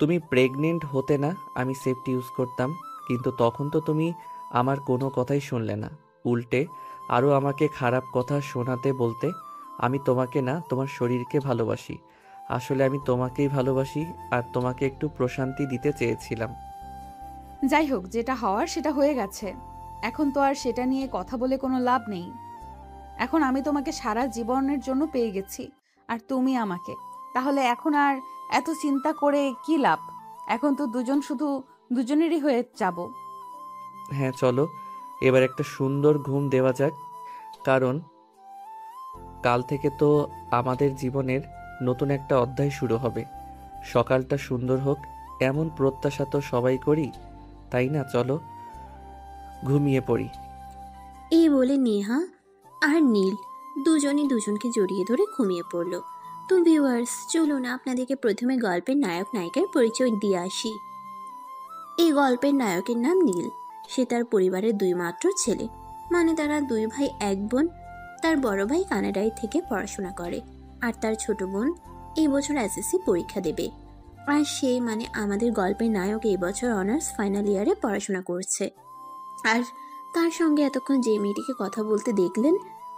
তুমি প্রেগনেন্ট হতে না আমি সেফটি ইউজ করতাম, কিন্তু তখন তো তুমি আমার কোনো কথাই শুনলে না। উল্টে আরও আমাকে খারাপ কথা শোনাতে বলতে। আমি তোমাকে না, তোমার শরীরকে ভালোবাসি। আসলে আমি তোমাকেই ভালোবাসি, আর তোমাকে একটু প্রশান্তি দিতে চেয়েছিলাম। যাই হোক, যেটা হওয়ার সেটা হয়ে গেছে। এখন তো আর সেটা নিয়ে কথা বলে কোনো লাভ নেই। এখন আমি তোমাকে সারা জীবনের জন্য পেয়ে গেছি, আর তুমি আমাকে। তাহলে এখন আর এত চিন্তা করে কি লাভ? এখন তো দুজন শুধু দুজনেরই হয়ে যাব। হ্যাঁ চলো, এবার একটা সুন্দর ঘুম দেওয়া যাক, কারণ কাল থেকে তো আমাদের জীবনের নতুন একটা অধ্যায় শুরু হবে। সকালটা সুন্দর হোক, এমন প্রত্যাশা তো সবাই করি, তাই না? চলো ঘুমিয়ে পড়ি। এই বলে নেহা আর নীল দুজনই দুজনকে জড়িয়ে ধরে ঘুমিয়ে পড়ল। তো ভিউয়ার্স, চলুন আপনাদেরকে প্রথমে গল্পের নায়ক নায়িকার পরিচয় দিয়ে আসি। এই গল্পের নায়কের নাম নীল। সে তার পরিবারের দুই মাত্র ছেলে, মানে তারা দুই ভাই এক বোন। তার বড় ভাই কানাডায় থেকে পড়াশোনা করে, আর তার ছোট বোন এই বছর এসএসসি পরীক্ষা দেবে। আর সে মানে আমাদের গল্পের নায়ক এই বছর অনার্স ফাইনাল ইয়ারে পড়াশোনা করছে। আর তার সঙ্গে এতক্ষণ যে মেয়েটিকে কথা বলতে দেখলেন,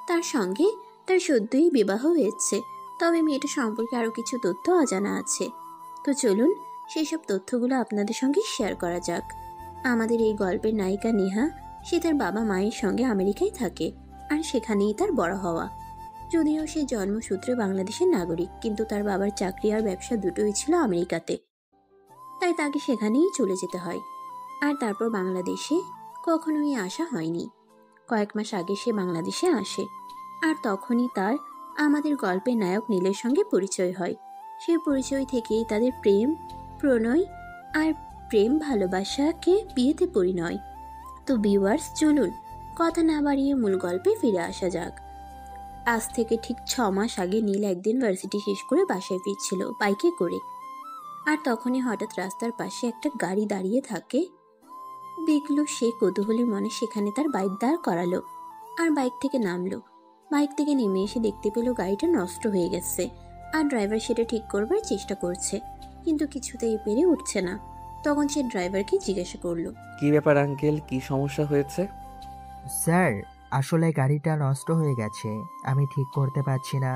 তার সঙ্গে তার সদ্যই বিবাহ হয়েছে। তবে মেয়েটা সম্পর্কে আরও কিছু তথ্য অজানা আছে। তো চলুন সেই সব তথ্যগুলো আপনাদের সঙ্গে শেয়ার করা যাক। আমাদের এই গল্পের নায়িকা নেহা, সে তার বাবা মায়ের সঙ্গে আমেরিকায় থাকে, আর সেখানেই তার বড় হওয়া। যদিও সে জন্মসূত্রে বাংলাদেশের নাগরিক, কিন্তু তার বাবার চাকরি আর ব্যবসা দুটোই ছিল আমেরিকাতে, তাই তাকে সেখানেই চলে যেতে হয়। আর তারপর বাংলাদেশে কখনোই আসা হয়নি। কয়েক মাস আগে সে বাংলাদেশে আসে, আর তখনই তার আমাদের গল্পের নায়ক নীলের সঙ্গে পরিচয় হয়। সেই পরিচয় থেকেই তাদের প্রেম, প্রণয় আর প্রেম ভালোবাসাকে বিয়েতে পরিণয়। তো ভিউয়ার্স, চলুন কথা না বাড়িয়ে মূল গল্পে ফিরে আসা যাক। আজ থেকে ঠিক 6 মাস আগে নীল একদিন ভার্সিটি শেষ করে বাসায় ফিরছিল বাইকে করে। আর তখনই হঠাৎ রাস্তার পাশে একটা গাড়ি দাঁড়িয়ে থাকে। দেখলো সে কৌতূহলী মনে সেখানে তার বাইক দাঁড় করালো, আর বাইক থেকে নামলো। বাইক থেকে নেমে এসে দেখতে পেল গাড়িটা নষ্ট হয়ে গেছে, আর ড্রাইভার সেটা ঠিক করবার চেষ্টা করছে, কিন্তু কিছুতেই পেরে উঠছে না। তখন সে ড্রাইভারকে জিজ্ঞাসা করলো, কি ব্যাপার আঙ্কেল, কি সমস্যা হয়েছে? স্যার, আসলে গাড়িটা নষ্ট হয়ে গেছে, আমি ঠিক করতে পারছি না।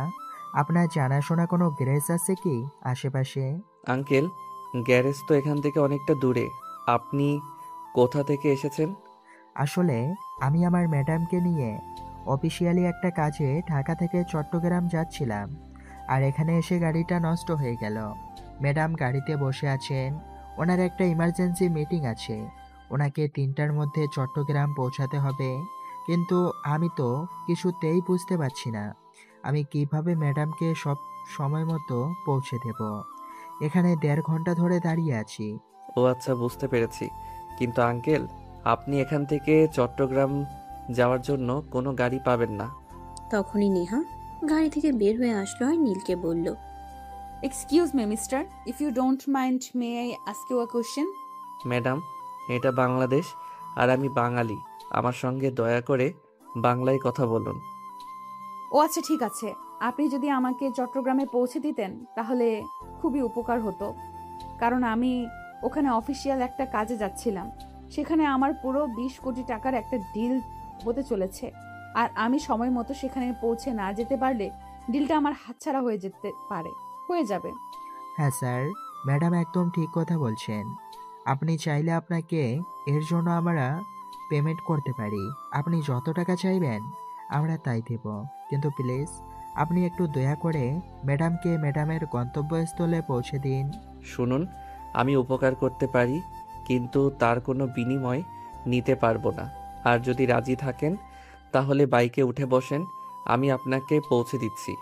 আপনার জানাশোনা কোনো গ্যারেজ আছে কি আশেপাশে? আঙ্কেল, গ্যারেজ তো এখান থেকে অনেকটা দূরে। আপনি কোথা থেকে এসেছেন? আসলে আমি আমার ম্যাডামকে নিয়ে অফিসিয়ালি একটা কাজে ঢাকা থেকে চট্টগ্রাম যাচ্ছিলাম, আর এখানে এসে গাড়িটা নষ্ট হয়ে গেল। ম্যাডাম গাড়িতে বসে আছেন, ওনার একটা ইমার্জেন্সি মিটিং আছে, ওনাকে 3টার মধ্যে চট্টগ্রাম পৌঁছাতে হবে। কিন্তু আমি তো কিছুতেই বুঝতে পারছি না আমি কিভাবে ম্যাডামকে সব সময় মতো পৌঁছে দেব। এখানে 1.5 ঘন্টা ধরে দাঁড়িয়ে আছি। ও আচ্ছা, বুঝতে পেরেছি। কিন্তু আঙ্কেল, আপনি এখান থেকে চট্টগ্রাম যাওয়ার জন্য কোনো গাড়ি পাবেন না। তখনই নেহা গাড়ি থেকে বের হয়ে আসলো আর নীলকে বলল, excuse me mister, if you don't mind may I ask you a question? Madam, এটা বাংলাদেশ, আর আমি বাঙালি। আমার সঙ্গে দয়া করে বাংলায় কথা বলুন। ও আচ্ছা, ঠিক আছে। আপনি যদি আমাকে চট্টগ্রামে পৌঁছে দিতেন তাহলে খুবই উপকার হতো, কারণ আমি ওখানে অফিসিয়াল একটা কাজে যাচ্ছিলাম। সেখানে আমার পুরো 20 কোটি টাকার একটা ডিল হতে চলেছে, আর আমি সময় মতো সেখানে পৌঁছে না যেতে পারলে ডিলটা আমার হাতছাড়া হয়ে যাবে। হ্যাঁ স্যার, ম্যাডাম একদম ঠিক কথা বলছেন। আপনি চাইলে আপনাকে এর জন্য আমরা পেমেন্ট করতে পারি। আপনি যত টাকা চাইবেন আমরা তাই দেব। কিন্তু প্লিজ আপনি একটু দয়া করে ম্যাডামকে ম্যাডামের গন্তব্যস্থলে পৌঁছে দিন। শুনুন, আমি উপকার করতে পারি, কিন্তু তার কোনো বিনিময় নিতে পারবো না। আর যদি রাজি থাকেন তাহলে বাইকে উঠে বসেন, আমি আপনাকে পৌঁছে দিচ্ছি।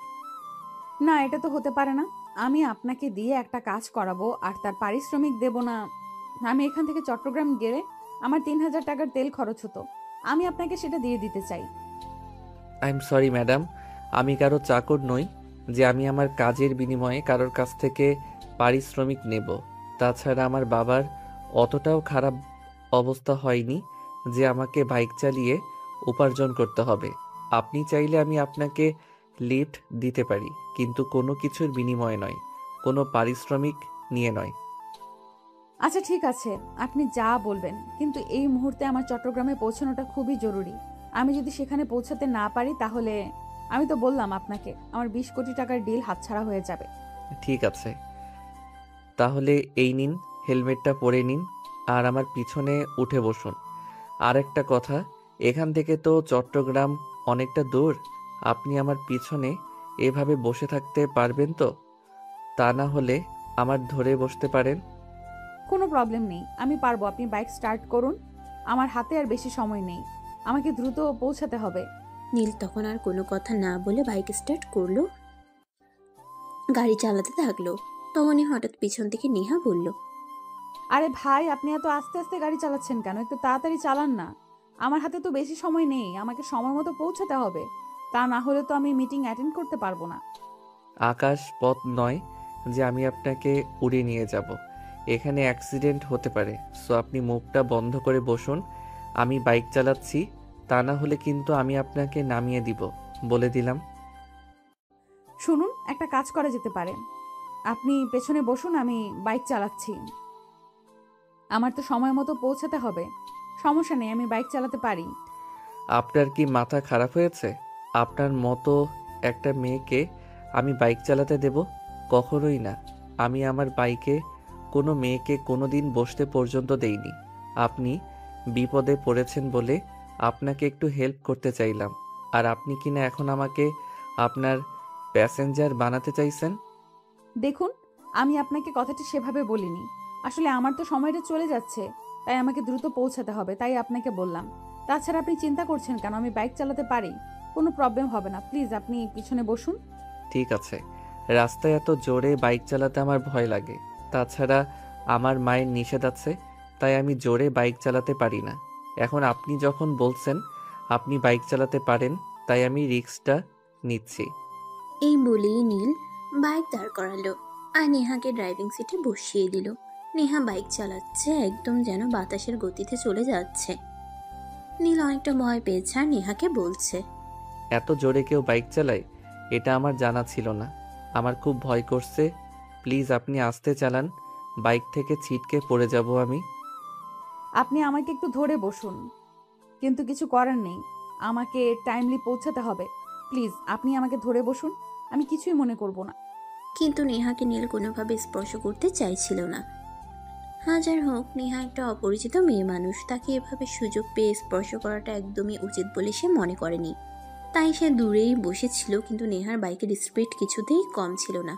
না, এটা তো হতে পারে না। আমি আপনাকে দিয়ে একটা কাজ করাবো আর তার পারিশ্রমিক দেব না? আমি এখান থেকে চট্টগ্রাম গেলে আমার 3,000 টাকার তেল খরচ হতো। আমি আপনাকে সেটা দিয়ে দিতে চাই। আই এম সরি ম্যাডাম, আমি কারো চাকর নই যে আমি আমার কাজের বিনিময়ে কারোর কাছ থেকে পারিশ্রমিক নেব। তাছাড়া আমার বাবার অতটাও খারাপ অবস্থা হয়নি যে আমাকে বাইক চালিয়ে উপার্জন করতে হবে। আপনি চাইলে আমি আপনাকে লিফট দিতে পারি, কিন্তু কোনো কিছুর বিনিময়ে নয়, কোনো পারিশ্রমিক নিয়ে নয়। আচ্ছা ঠিক আছে, আপনি যা বলবেন, কিন্তু এই মুহূর্তে আমার চট্টগ্রামে পৌঁছানোটা খুবই জরুরি। আমি যদি সেখানে পৌঁছাতে না পারি তাহলে আমি তো বললাম আপনাকে আমার 20 কোটি টাকার ডিল হাতছাড়া হয়ে যাবে। ঠিক আছে, তাহলে এই নিন, হেলমেটটা পরে নিন আর আমার পিছনে উঠে বসুন। আর একটা কথা, এখান থেকে তো চট্টগ্রাম অনেকটা দূর। আপনি আমার পিছনে এভাবে বসে থাকতে পারবেন তো? তা না হলে আমার ধরে বসতে পারেন। কোনো প্রবলেম নেই, আমি পারবো। আপনি বাইক স্টার্ট করুন, আমার হাতে আর বেশি সময় নেই, আমাকে দ্রুত পৌঁছাতে হবে। নীল তখন আর কোনো কথা না বলে বাইক স্টার্ট করলো, গাড়ি চালাতে থাকলো। তখনই হঠাৎ পিছন থেকে নেহা বলল, আরে ভাই, আপনি এত আস্তে আস্তে গাড়ি চালাচ্ছেন কেন? একটু তাড়াতাড়ি চালান না। আমার হাতে তো বেশি সময় নেই, আমাকে সময় মতো পৌঁছাতে হবে। তা না হলে তো আমি মিটিং অ্যাটেন্ড করতে পারবো না। আকাশ পথ নয় যে আমি আপনাকে উড়িয়ে নিয়ে যাব। এখানে অ্যাক্সিডেন্ট হতে পারে, সো আপনি মুখটা বন্ধ করে বসুন। আমি বাইক চালাচ্ছি, তা না হলে কিন্তু আমি আপনাকে নামিয়ে দিব, বলে দিলাম। শুনুন, একটা কাজ করা যেতে পারে। আপনি পেছনে বসুন, আমি বাইক চালাচ্ছি। আমার তো সময় মতো পৌঁছাতে হবে। সমস্যা নেই, আমি বাইক চালাতে পারি। আপনার কি মাথা খারাপ হয়েছে? আপনার মতো একটা মেয়েকে আমি বাইক চালাতে দেব? কখনোই না। আমি আমার বাইকে কোনো মেয়েকে কোনো দিন বসতে পর্যন্ত দেইনি। আপনি বিপদে পড়েছেন বলে আপনাকে একটু হেল্প করতে চাইলাম, আর আপনি কিনা এখন আমাকে আপনার প্যাসেঞ্জার বানাতে চাইছেন। দেখুন, আমি আপনাকে কথাটি সেভাবে বলিনি। আসলে আমার তো সময়টা চলে যাচ্ছে, তাই আমাকে দ্রুত পৌঁছাতে হবে, তাই আপনাকে বললাম। তাছাড়া আপনি চিন্তা করছেন কেন? আমি বাইক চালাতে পারি, কোনো প্রবলেম হবে না। প্লিজ আপনি পিছনে বসুন। ঠিক আছে, রাস্তায় এত জোরে বাইক চালাতে আমার ভয় লাগে। তাছাড়া আমার মায়ের নিষেধ আছে, তাই আমি জোরে বাইক চালাতে পারি না। এখন আপনি যখন বলছেন আপনি বাইক চালাতে পারেন, তাই আমি রিস্কটা নিচ্ছি। এই বলেই নীল বাইক দাঁড় করালো আর নেহাকে ড্রাইভিং সিটে বসিয়ে দিল। নেহা বাইক চালাচ্ছে, একদম যেন বাতাসের গতিতে চলে যাচ্ছে। নীল অনেকটা ভয় পেয়েছে আর নেহাকে বলছে, এত জোরে কেউ বাইক চালায়, এটা আমার জানা ছিল না। আমার খুব ভয় করছে। প্লিজ আপনি আস্তে চালান, বাইক থেকে ছিটকে পড়ে যাব আমি। আপনি আমাকে একটু ধরে বসুন, কিন্তু কিছু করার নেই, আমাকে টাইমলি পৌঁছাতে হবে। প্লিজ আপনি আমাকে ধরে বসুন, আমি কিছুই মনে করব না। কিন্তু নেহাকে নীল কোনোভাবে স্পর্শ করতে চাইছিল না। হাজার হোক নেহা একটা অপরিচিত মেয়ে মানুষ, তাকে এভাবে সুযোগ পেয়ে স্পর্শ করাটা একদমই উচিত বলে সে মনে করেনি। তাই সে দূরেই বসেছিল, কিন্তু নেহার বাইকের স্পিড কিছুতেই কম ছিল না।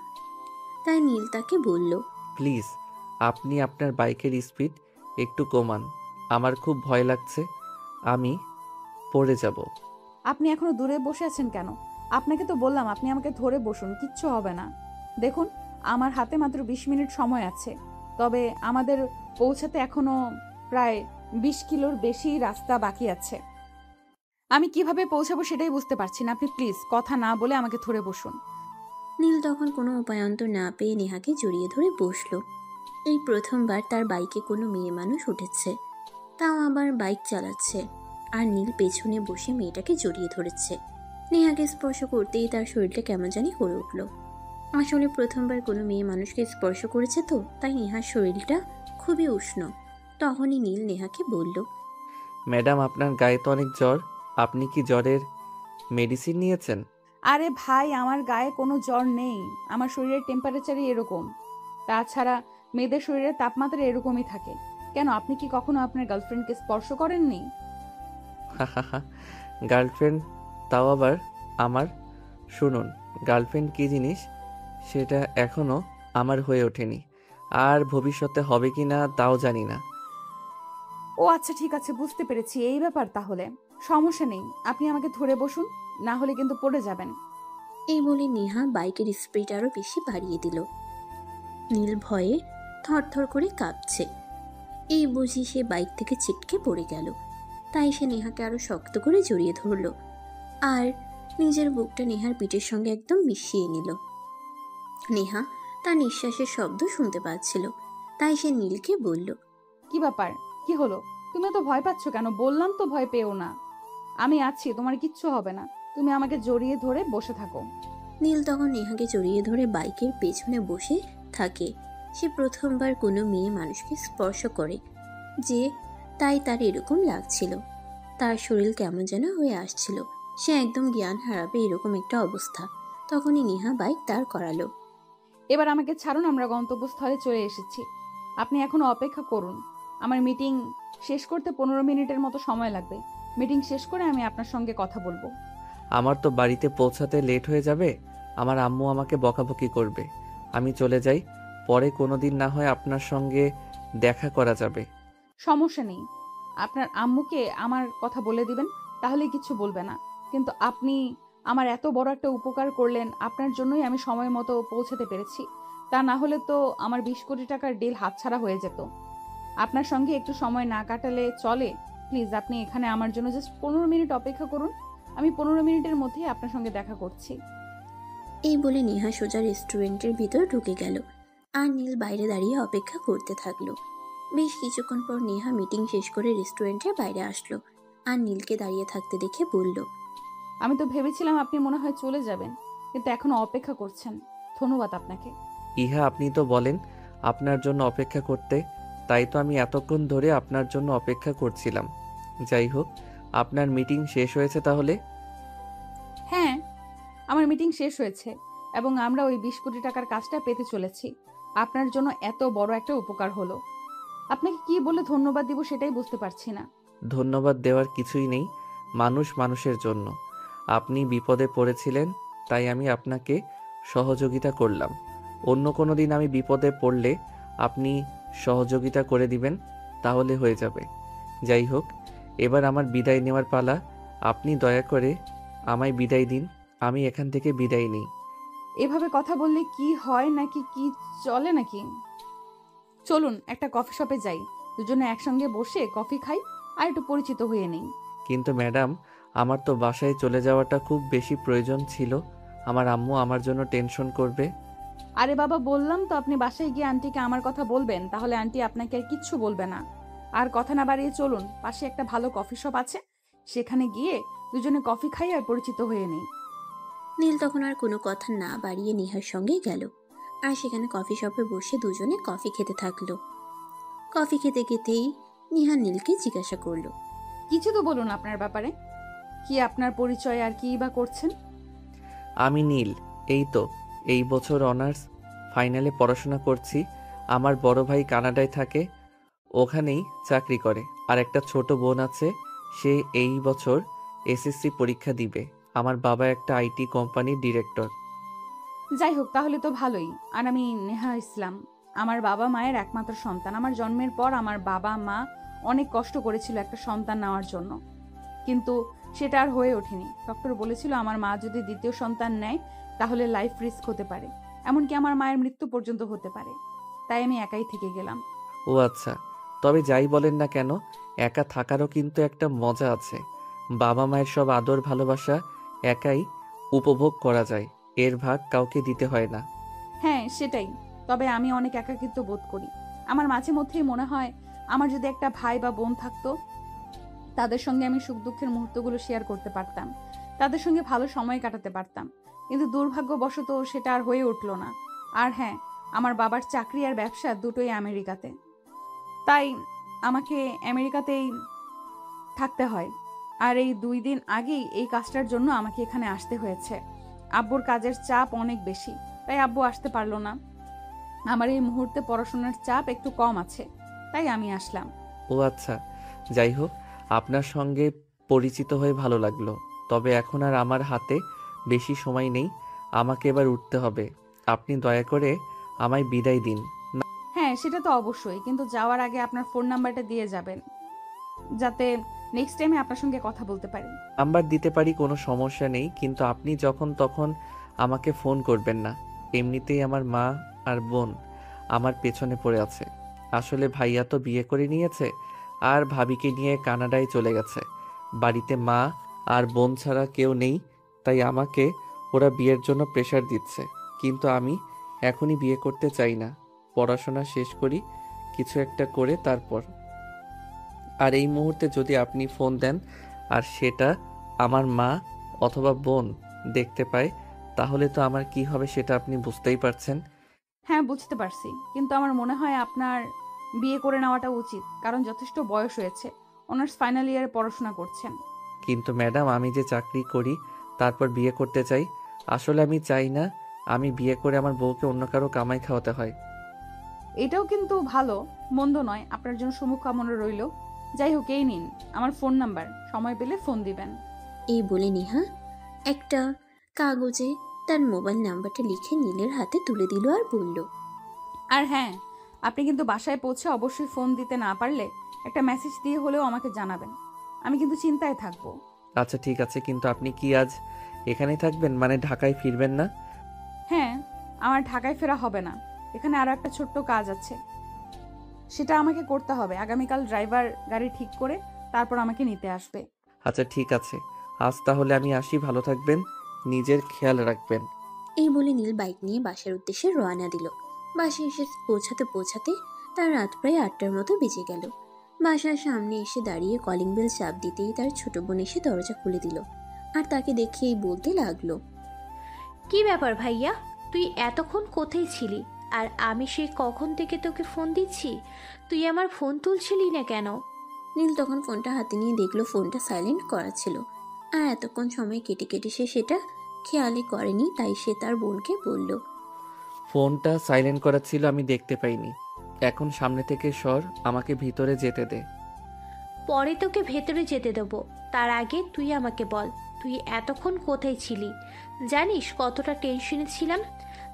তাই নীল তাকে বলল, প্লিজ আপনি আপনার বাইকের স্পিড একটু কমান, আমার খুব ভয় লাগছে, আমি পড়ে যাব। আপনি এখনো দূরে বসে আছেন কেন? আপনাকে তো বললাম আপনি আমাকে ধরে বসুন, কিচ্ছু হবে না। দেখুন, আমার হাতে মাত্র 20 মিনিট সময় আছে, তবে আমাদের পৌঁছাতে এখনো প্রায় 20 কিলোর বেশি রাস্তা বাকি আছে। আমি কিভাবে পৌঁছাবো সেটাই বুঝতে পারছি না। আপনি প্লিজ কথা না বলে আমাকে ধরে বসুন। নীল তখন কোনো উপায়ন্তর না পেয়ে নেহাকে জড়িয়ে ধরে বসলো। এই প্রথমবার তার বাইকে কোনো মেয়ে মানুষ উঠেছে, তাও আবার বাইক চালাচ্ছে, আর নীল পেছনে বসে মেয়েটাকে জড়িয়ে ধরেছে। নেহাকে স্পর্শ করতেই তার শরীরটা কেমন জানি করে উঠল। আসলে প্রথমবার কোনো মেয়ে মানুষকে স্পর্শ করেছে তো, তাই নেহার শরীরটা খুবই উষ্ণ। তখনই নীল নেহাকে বলল, ম্যাডাম আপনার গায়ে তো অনেক জ্বর, আপনি কি জ্বরের মেডিসিন নিয়েছেন? আরে ভাই, আমার গায়ে কোনো জ্বর নেই, আমার শরীরের টেম্পারেচারই এরকম। তাছাড়া মেয়েদের শরীরের তাপমাত্রা এরকমই থাকে। কেন, আপনি কি কখনো আপনার গার্লফ্রেন্ডকে স্পর্শ করেননি? হাহাহা, গার্লফ্রেন্ড, তাও আবার আমার? শুনুন, গার্লফ্রেন্ড কী জিনিস সেটা এখনো আমার হয়ে ওঠেনি, আর ভবিষ্যতে হবে কি না তাও জানি না। ও আচ্ছা ঠিক আছে, বুঝতে পেরেছি, এই ব্যাপার তাহলে। সমস্যা নেই, আপনি আমাকে ধরে বসুন, না হলে কিন্তু পড়ে যাবেন। এই বলে নেহা বাইকের স্পিড আরো বেশি বাড়িয়ে দিল। নীল ভয়ে থরথর করে কাঁপছে। এই বুঝি সে বাইক থেকে ছিটকে পড়ে গেল। তাই সে নেহাকে আরো শক্ত করে জড়িয়ে ধরল আর নিজের বুকটা নেহার পিঠের সঙ্গে একদম মিশিয়ে নিল। নেহা তার নিঃশ্বাসের শব্দ শুনতে পাচ্ছিল, তাই সে নীলকে বলল, কি ব্যাপার, কি হলো? তুমি এত ভয় পাচ্ছ কেন? বললাম তো ভয় পেও না, আমি আছি, তোমার কিচ্ছু হবে না। তুমি আমাকে জড়িয়ে ধরে বসে থাকো। নীল তখন নেহাকে জড়িয়ে ধরে বাইকের পেছনে বসে থাকে। সে প্রথমবার কোনো মেয়ে মানুষকে স্পর্শ করে, যে তাই তার এরকম লাগছিল। তার শরীর কেমন যেন হয়ে আসছিল, সে একদম জ্ঞান হারাবে এরকম একটা অবস্থা। তখনই নেহা বাইক দাঁড় করালো। এবার আমাকে ছাড়ুন, আমরা গন্তব্যস্থলে চলে এসেছি। আপনি এখনো অপেক্ষা করুন। আমার মিটিং শেষ করতে 15 মিনিটের মতো সময় লাগবে। মিটিং শেষ করে আমি আপনার সঙ্গে কথা বলবো। আমার তো বাড়িতে পৌঁছাতে লেট হয়ে যাবে। আমার আম্মু আমাকে বকাবকি করবে। আমি চলে যাই, পরে কোনো দিন না হয় আপনার সঙ্গে দেখা করা যাবে। সমস্যা নেই, আপনার আম্মুকে আমার কথা বলে দিবেন, তাহলে কিছু বলবে না। কিন্তু আপনি আমার এত বড় একটা উপকার করলেন, আপনার জন্যই আমি সময় মতো পৌঁছাতে পেরেছি। তা না হলে তো আমার 20 কোটি টাকার ডিল হাতছাড়া হয়ে যেত। আপনার সঙ্গে একটু সময় না কাটালে চলে? প্লিজ আপনি এখানে আমার জন্য জাস্ট 15 মিনিট অপেক্ষা করুন। আমি 15 মিনিটের মধ্যেই আপনার সঙ্গে দেখা করছি। এই বলে নেহা সোজা রেস্টুরেন্টের ভিতর ঢুকে গেল, আর নীল বাইরে দাঁড়িয়ে অপেক্ষা করতে থাকলো। বেশ কিছুক্ষণ পর নেহা মিটিং শেষ করে রেস্টুরেন্টের বাইরে আসলো, আর নীলকে দাঁড়িয়ে থাকতে দেখে বলল, আমি তো ভেবেছিলাম আপনি মনে হয় চলে যাবেন, কিন্তু এখনো অপেক্ষা করছেন। ধন্যবাদ আপনাকে। ইহা আপনি তো বলেন আপনার জন্য অপেক্ষা করতে, তাই তো আমি এতক্ষণ ধরে আপনার জন্য অপেক্ষা করছিলাম। যাই হোক, আপনার মিটিং শেষ হয়েছে তাহলে? হ্যাঁ, আমার মিটিং শেষ হয়েছে এবং আমরা ওই 20 কোটি টাকার কাজটা পেতে চলেছি। আপনার জন্য এত বড় একটা উপকার হলো। আপনাকে কি বলে ধন্যবাদ দিব সেটাই বুঝতে পারছি না। ধন্যবাদ দেওয়ার কিছুই নেই, মানুষ মানুষের জন্য। আপনি বিপদে পড়েছিলেন, তাই আমি আপনাকে সহযোগিতা করলাম। অন্য কোনো দিন আমি বিপদে পড়লে আপনি সহযোগিতা করে দিবেন, তাহলে হয়ে যাবে। যাই হোক, এবার আমার বিদায় নেওয়ার পালা। আপনি দয়া করে আমায় বিদায় দিন, আমি এখান থেকে বিদায় নিই। এভাবে কথা বললে কি হয় নাকি কি চলে নাকি? চলুন একটা কফি শপে যাই, দুজনে একসঙ্গে বসে কফি খাই আর একটু পরিচিত হয়ে নেই। কিন্তু ম্যাডাম, আমার তো বাসায় চলে যাওয়াটা খুব বেশি প্রয়োজন ছিল। আমার আম্মু আমার জন্য টেনশন করবে। আরে বাবা, বললাম তো আপনি বাসায় গিয়ে আন্টিকে আমার কথা বলবেন, তাহলে আন্টি আপনাকে আর কিচ্ছু বলবে না। আর কথা না বাড়িয়ে চলুন, পাশে একটা ভালো কফি শপ আছে, সেখানে গিয়ে দুজনে কফি খাই আর পরিচিত হয়ে নেই। নীল তখন আর কোনো কথা না বাড়িয়ে নেহার সঙ্গে গেল, আর সেখানে কফি শপে বসে দুজনে কফি খেতে থাকলো। কফি খেতে খেতেই নেহা নীলকে জিজ্ঞাসা করলো, কিছু তো বলুন আপনার ব্যাপারে। কি আপনার পরিচয় আর কি বা করছেন? আমি নীল, এই তো এই বছর অনার্স ফাইনালে পড়াশোনা করছি। আমার বড় ভাই কানাডায় থাকে, ওখানেই চাকরি করে। আর একটা ছোট বোন আছে, সে এই বছর এসএসসি পরীক্ষা দিবে। আমার বাবা একটা আইটি কোম্পানির ডিরেক্টর। যাই হোক, তাহলে তো ভালোই। আর আমি নেহা ইসলাম, আমার বাবা মায়ের একমাত্র সন্তান। আমার জন্মের পর আমার বাবা মা অনেক কষ্ট করেছিল একটা সন্তান নেওয়ার জন্য, কিন্তু সেটা আর হয়ে ওঠেনি। ডক্টর বলেছিল আমার মা যদি দ্বিতীয় সন্তান নেয় তাহলে লাইফ রিস্ক হতে পারে, এমনকি আমার মায়ের মৃত্যু পর্যন্ত হতে পারে। তাই আমি একাই থেকে গেলাম। ও আচ্ছা, তবে যাই বলেন না কেন, একা থাকারও কিন্তু একটা মজা আছে। বাবা মায়ের সব আদর ভালোবাসা একাই উপভোগ করা যায়, এর ভাগ কাউকে দিতে হয় না। হ্যাঁ সেটাই, তবে আমি অনেক একাকিত্ব বোধ করি। আমার মাঝে মধ্যেই মনে হয় আমার যদি একটা ভাই বা বোন থাকতো, তাদের সঙ্গে আমি সুখ দুঃখের মুহূর্তগুলো শেয়ার করতে পারতাম, তাদের সঙ্গে ভালো সময় কাটাতে পারতাম। কিন্তু দুর্ভাগ্যবশত সেটা আর হয়ে উঠলো না। আর হ্যাঁ, আমার বাবার চাকরি আর ব্যবসা দুটোই আমেরিকাতে, তাই আমাকে আমেরিকাতেই থাকতে হয়। আর এই 2 দিন আগেই এই কাজটার জন্য আমাকে এখানে আসতে হয়েছে। আব্বুর কাজের চাপ অনেক বেশি, তাই আব্বু আসতে পারলো না। আমার এই মুহূর্তে পড়াশোনার চাপ একটু কম আছে, তাই আমি আসলাম। ও আচ্ছা, যাই হোক, আপনার সঙ্গে পরিচিত হয়ে ভালো লাগলো। তবে এখন আর আমার হাতে বেশি সময় নেই, আমাকে এবার উঠতে হবে। আপনি দয়া করে আমায় বিদায় দিন। হ্যাঁ সেটা তো অবশ্যই, কিন্তু যাওয়ার আগে আপনার ফোন নাম্বারটা দিয়ে যাবেন, যাতে নেক্সট টাইমে আপনার সঙ্গে কথা বলতে পারি। নাম্বার দিতে পারি, কোনো সমস্যা নেই, কিন্তু আপনি যখন তখন আমাকে ফোন করবেন না। এমনিতেই আমার মা আর বোন আমার পেছনে পড়ে আছে। আসলে ভাইয়া তো বিয়ে করে নিয়েছে আর ভাবিকে নিয়ে কানাডায় চলে গেছে। বাড়িতে মা আর বোন ছাড়া কেউ নেই, তাই আমাকে ওরা বিয়ের জন্য প্রেশার দিচ্ছে। কিন্তু আমি এখনই বিয়ে করতে চাই না, পড়াশোনা শেষ করি কিছু একটা করে তারপর। আর এই মুহূর্তে যদি আপনি ফোন দেন আর সেটা আমার মা অথবা বোন দেখতে পায়, তাহলে তো আমার কি হবে সেটা আপনি বুঝতেই পারছেন। হ্যাঁ, বুঝতে পারছি, কিন্তু আমার মনে হয় আপনার বিয়ে করে নেওয়াটা উচিত, কারণ যথেষ্ট বয়স হয়েছে। অনার্স ফাইনাল ইয়ারে পড়াশোনা করছেন। কিন্তু ম্যাডাম, আমি যে চাকরি করি তারপর বিয়ে করতে চাই। আসলে আমি চাই না আমি বিয়ে করে আমার বউকে অন্য কারো কামাই খাওয়াতে হয়। এটাও কিন্তু ভালো, মন্দ নয়। আপনার জন্য শুভকামনা রইল। যাই হোক, এই নিন আমার ফোন নাম্বার, সময় পেলে ফোন দিবেন। এই বলে নেহা একটা কাগজে তার মোবাইল নাম্বারটা লিখে নীলের হাতে তুলে দিল আর বলল, আর হ্যাঁ, আপনি কিন্তু বাসায় পৌঁছে অবশ্যই ফোন দিতে না পারলে একটা মেসেজ দিয়ে হলেও আমাকে জানাবেন। আমি কিন্তু চিন্তায় থাকবো। আচ্ছা ঠিক আছে, কিন্তু আপনি কি আজ এখানেই থাকবেন, মানে ঢাকায় ফিরবেন না? হ্যাঁ, আমার ঢাকায় ফেরা হবে না। এখানে আরো একটা ছোট্ট কাজ আছে, সেটা আমাকে করতে হবে। আগামীকাল ড্রাইভার গাড়ি ঠিক করে তারপর আমাকে নিতে আসবে। আচ্ছা ঠিক আছে, আজ তাহলে আমি আসি। ভালো থাকবেন, নিজের খেয়াল রাখবেন। এই বলে নীল বাইক নিয়ে বাসার উদ্দেশ্যে রওনা দিল। বাসায় এসে পৌঁছাতে পৌঁছাতে তার রাত প্রায় 8টার মতো বেজে গেল। বাসার সামনে এসে দাঁড়িয়ে কলিং বেল চাপ দিতেই তার ছোট বোন এসে দরজা খুলে দিল আর তাকে দেখেই বলতে লাগলো, কি ব্যাপার ভাইয়া, তুই এতক্ষণ কোথায় ছিলি? আর আমি সেই কখন থেকে তোকে ফোন দিচ্ছি, তুই আমার ফোন তুলছিলি না কেন? নীল তখন ফোনটা হাতে নিয়ে দেখলো ফোনটা সাইলেন্ট করা ছিল। আর এতক্ষণ সময় কেটে কেটে সে সেটা খেয়ালই করেনি, তাই সে তার বোনকে বলল, ফোনটা সাইলেন্ট করা ছিল, আমি দেখতে পাইনি। এখন সামনে থেকে সর, আমাকে ভিতরে যেতে দে। পরে তোকে ভেতরে যেতে দেবো, তার আগে তুই আমাকে বল, তুই এতক্ষণ কোথায় ছিলি? জানিস কতটা টেনশনে ছিলাম?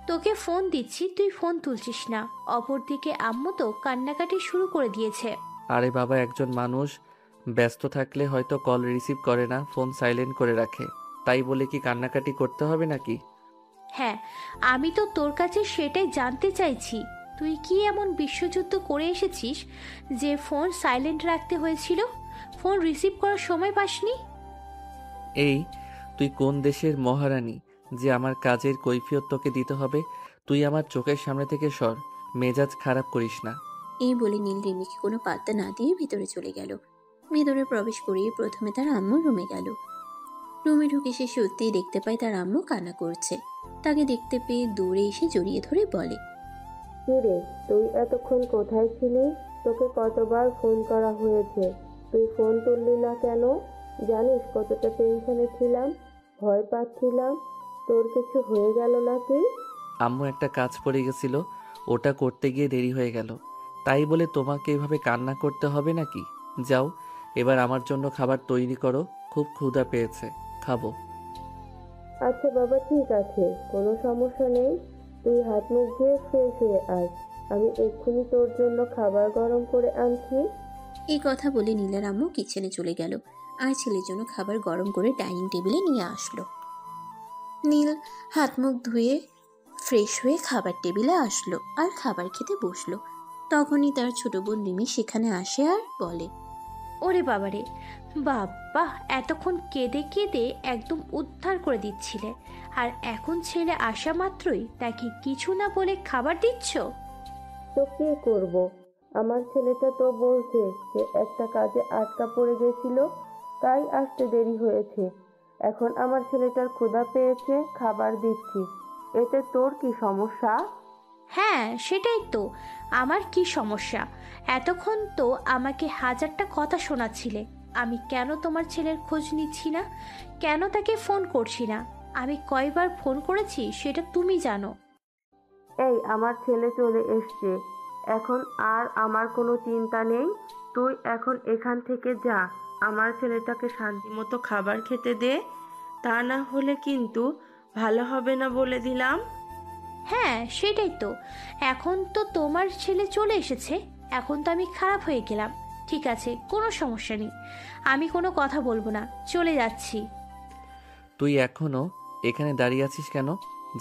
তোকে ফোন দিচ্ছি, তুই ফোন তুলছিস না। অপরদিকে আম্মু তো কান্নাকাটি শুরু করে দিয়েছে। আরে বাবা, একজন মানুষ ব্যস্ত থাকলে হয়তো কল রিসিভ করে না, ফোন সাইলেন্ট করে রাখে। তাই বলে কি কান্নাকাটি করতে হবে নাকি? হ্যাঁ, আমি তো তোর কাছে সেটাই জানতে চাইছি। তুই কি এমন বিশ্বযুদ্ধ করে এসেছিস যে ফোন সাইলেন্ট রাখতে হয়েছিল? ফোন রিসিভ করার সময় পাসনি? এই, তুই কোন দেশের মহারানী যে আমার কাজের কৈফিয়ত তোকে দিতে হবে? তুই আমার চোখের সামনে থেকে সর, মেজাজ খারাপ করিস না। এই বলে নীল রিমিকে কোনো পাত্তা না দিয়ে ভিতরে চলে গেল। ভিতরে প্রবেশ করিয়ে প্রথমে তার আম্মুর রুমে গেল। রুমে ঢুকে সে সত্যিই দেখতে পায় তার আম্মু কান্না করছে। তাকে দেখতে পেয়ে দৌড়ে এসে জড়িয়ে ধরে বলে, কিরে, তুই এতক্ষণ কোথায় ছিলি? তোকে কতবার ফোন করা হয়েছে, তুই ফোন তুললি না কেন? জানিস কতটা টেনশনে ছিলাম, ভয় পাচ্ছিলাম তোর কিছু হয়ে গেল নাকি। আম্মু একটা কাজ পড়ে গেছিল, ওটা করতে গিয়ে দেরি হয়ে গেল। তাই বলে তোমাকে এভাবে কান্না করতে হবে নাকি? যাও, এবার আমার জন্য খাবার তৈরি করো, খুব ক্ষুধা পেয়েছে, খাবো। আচ্ছা বাবা, ঠিক আছে, কোনো সমস্যা নেই। তুই হাত মুখ ধুয়ে ফ্রেশ হয়ে আয়, আমি এক্ষুনি তোর জন্য খাবার গরম করে আনছি। এই কথা বলে নীলের আম্মু কিচেনে চলে গেল আর ছেলের জন্য খাবার গরম করে ডাইনিং টেবিলে নিয়ে আসলো। নীল হাত মুখ ধুয়ে ফ্রেশ হয়ে খাবার টেবিলে আসলো আর খাবার খেতে বসলো। তখনই তার ছোট বোন রিমি সেখানে আসে আর বলে, ওরে বাবারে, বাবা এতক্ষণ কেঁদে কেঁদে একদম উদ্ধার করে দিচ্ছিলে, আর এখন ছেলে আসা মাত্রই তাকে কিছু না বলে খাবার দিচ্ছ? তো কি করব, আমার ছেলেটা তো বলছে যে একটা কাজে আটকা পড়ে গেছিল, তাই আসতে দেরি হয়েছে। এখন আমার ছেলেটার ক্ষুধা পেয়েছে, খাবার দিচ্ছি। এতে তোর কি সমস্যা? হ্যাঁ, সেটাই তো, আমার কি সমস্যা? এতক্ষণ তো আমাকে হাজারটা কথা শোনাচ্ছিলে আমি কেন তোমার ছেলের খোঁজ নিচ্ছি না, কেন তাকে ফোন করছি না। আমি কয়বার ফোন করেছি সেটা তুমি জানো। এই, আমার ছেলে চলে এসছে, এখন আর আমার কোনো চিন্তা নেই। তুই এখন এখান থেকে যা, আমার ছেলেটাকে শান্তি মতো খাবার খেতে দে, তা না হলে কিন্তু ভালো হবে না বলে দিলাম। হ্যাঁ, সেটাই তো, এখন তো তোমার ছেলে চলে এসেছে, এখন তো আমি খারাপ হয়ে গেলাম। ঠিক আছে, কোনো সমস্যা নেই, আমি কোনো কথা বলবো না, চলে যাচ্ছি। তুই এখনো এখানে দাঁড়িয়ে আছিস কেন?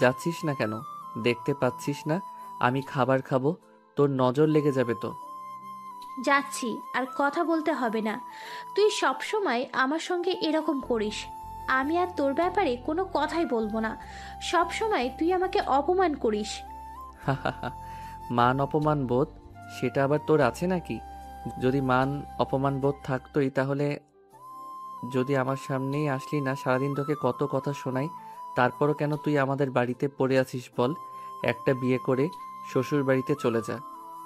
যাচ্ছিস না কেন? দেখতে পাচ্ছিস না আমি খাবার খাবো? তোর নজর লেগে যাবে তো। যাচ্ছি, আর কথা বলতে হবে না। তুই সব সময় আমার সঙ্গে এরকম করিস, আমি আর তোর ব্যাপারে কোনো কথাই বলবো না। সব সময় তুই আমাকে অপমান করিস। মান অপমান বোধ, সেটা আবার তোর আছে নাকি? যদি মান অপমান বোধ থাকতোই তাহলে যদি আমার সামনেই আসলি না, সারাদিন তোকে কত কথা শোনাই, তারপরও কেন তুই আমাদের বাড়িতে পড়ে আছিস বল? একটা বিয়ে করে শ্বশুর বাড়িতে চলে যা।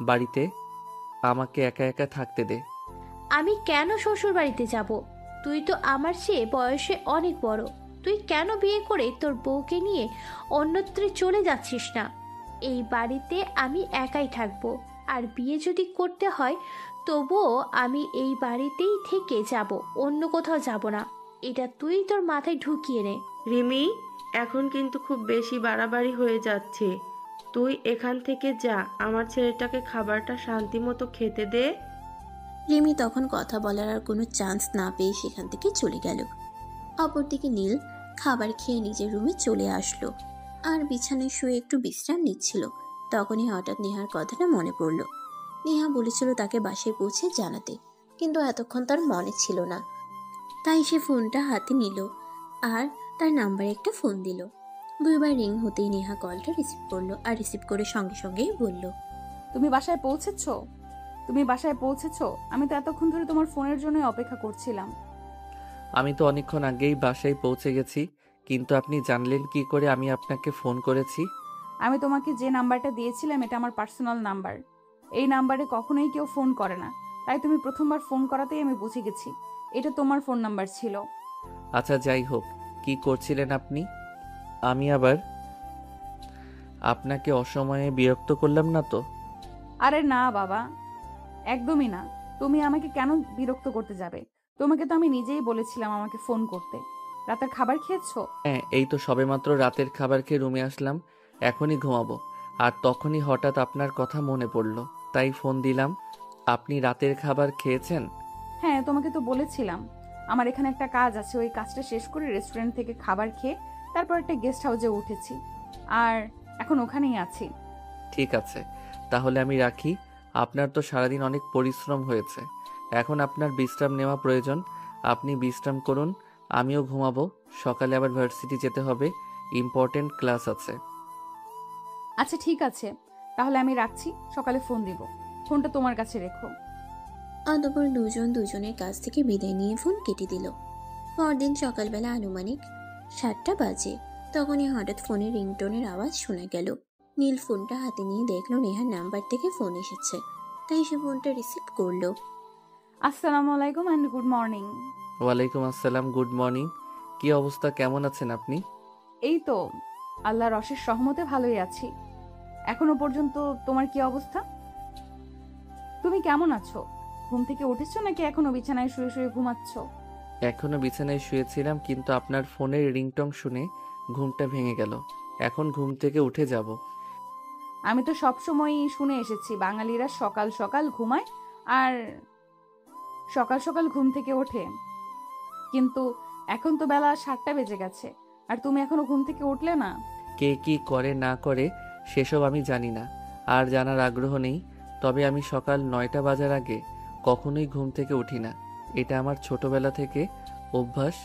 বাড়িতে আমাকে একা একা থাকতে দে। আমি কেন শ্বশুর বাড়িতে যাব? তুই তো আমার চেয়ে বয়সে অনেক বড়। তুই কেন বিয়ে করে তোর বউকে নিয়ে অন্যত্রে চলে যাচ্ছিস না? এই বাড়িতে আমি একাই থাকবো। আর বিয়ে যদি করতে হয় তবুও আমি এই বাড়িতেই থেকে যাব, অন্য কোথাও যাব না। এটা তুই তোর মাথায় ঢুকিয়ে নে। রিমি, এখন কিন্তু খুব বেশি বাড়াবাড়ি হয়ে যাচ্ছে। তুই এখান থেকে যা, আমার ছেলেটাকে খাবারটা শান্তি মতো খেতে দে। রিমি তখন কথা বলার আর কোনো চান্স না পেয়ে সেখান থেকে চলে গেল। অপরদিকে নীল খাবার খেয়ে নিজের রুমে চলে আসলো আর বিছানায় শুয়ে একটু বিশ্রাম নিচ্ছিল। তখনই হঠাৎ নেহার কথাটা মনে পড়ল। নেহা বলেছিল তাকে বাসায় পৌঁছে জানাতে, কিন্তু এতক্ষণ তার মনে ছিল না। তাই সে ফোনটা হাতে নিল আর তার নাম্বারে একটা ফোন দিল। দুইবার রিং হতেই নেহা কলটা রিসিভ করলো আর রিসিভ করে সঙ্গে সঙ্গেই বলল, তুমি বাসায় পৌঁছেছো? তুমি বাসায় পৌঁছেছো? আমি তো এতক্ষণ ধরে তোমার ফোনের জন্যই অপেক্ষা করছিলাম। আমি তো অনেকক্ষণ আগেই বাসায় পৌঁছে গেছি, কিন্তু আপনি জানলেন কি করে আমি আপনাকে ফোন করেছি? আমি তোমাকে যে নাম্বারটা দিয়েছিলাম এটা আমার পার্সোনাল নাম্বার। এই নাম্বারে কখনোই কেউ ফোন করে না, তাই তুমি প্রথমবার ফোন করাতেই আমি বুঝে গেছি এটা তোমার ফোন নাম্বার ছিল। আচ্ছা যাই হোক, কি করছিলেন আপনি? আমি আবার আপনাকে অসময়ে বিরক্ত করলাম না তো? আরে না বাবা, একদমই না। তুমি আমাকে কেন বিরক্ত করতে যাবে? তোমাকে তো আমি নিজেই বলেছিলাম আমাকে ফোন করতে। রাতের খাবার খেয়েছো? হ্যাঁ, এই তো সবেমাত্র রাতের খাবার খেয়ে রুমে আসলাম, এখনই ঘুমাবো। আর তখনই হঠাৎ আপনার কথা মনে পড়লো, তাই ফোন দিলাম। আপনি রাতের খাবার খেয়েছেন? হ্যাঁ, তোমাকে তো বলেছিলাম আমার এখানে একটা কাজ আছে, ওই কাজটা শেষ করে রেস্টুরেন্ট থেকে খাবার খেয়ে তারপর একটা গেস্ট হাউসে উঠেছি আর এখন ওখানেই আছি। ঠিক আছে, তাহলে আমি রাখি। আপনার তো সারাদিন অনেক পরিশ্রম হয়েছে, এখন আপনার বিশ্রাম নেওয়া প্রয়োজন। আপনি বিশ্রাম করুন, আমিও ঘুমাবো। সকালে আবার ভার্সিটি যেতে হবে, ইম্পর্টেন্ট ক্লাস আছে। আচ্ছা ঠিক আছে, তাহলে আমি রাখছি, সকালে ফোন দিব। ফোনটা তোমার কাছে রেখো। অতঃপর দুজন দুজনের কাছ থেকে বিদায় নিয়ে ফোন কেটে দিল। পরদিন সকালবেলা আনুমানিক 7টা বাজে। তখনই হঠাৎ ফোনের রিংটোনের আওয়াজ শোনা গেল। নীল ফোনটা হাতে নিয়ে দেখলো নেহার নাম্বার থেকে ফোন এসেছে, তাই সে ফোনটা রিসিভ করলো। আসসালামু আলাইকুম অ্যান্ড গুড মর্নিং। ওয়ালাইকুম আসসালাম, গুড মর্নিং। কি অবস্থা, কেমন আছেন আপনি? এই তো আল্লাহর অশেষ রহমতে ভালোই আছি। এখনো পর্যন্ত তোমার কি অবস্থা? তুমি কেমন আছো? ঘুম থেকে উঠেছো নাকি এখনো বিছানায় শুয়ে শুয়ে ঘুমাচ্ছ? এখনো বিছানায় শুয়েছিলাম, কিন্তু আপনার ফোনের রিংটং শুনে ঘুমটা ভেঙে গেল। এখন ঘুম থেকে উঠে যাব। আমি তো সবসময়ই শুনে এসেছি বাঙালিরা সকাল সকাল ঘুমায় আর সকাল সকাল ঘুম থেকে ওঠে, কিন্তু এখন তো বেলা 7টা বেজে গেছে আর তুমি এখনো ঘুম থেকে উঠলে না। কে কি করে না করে সেসব আমি জানি না, আর জানার আগ্রহ নেই। তবে আমি সকাল 9টা বাজার আগে কখনোই ঘুম থেকে উঠি না। এটা আমার ছোটবেলা থেকে অভ্যাস,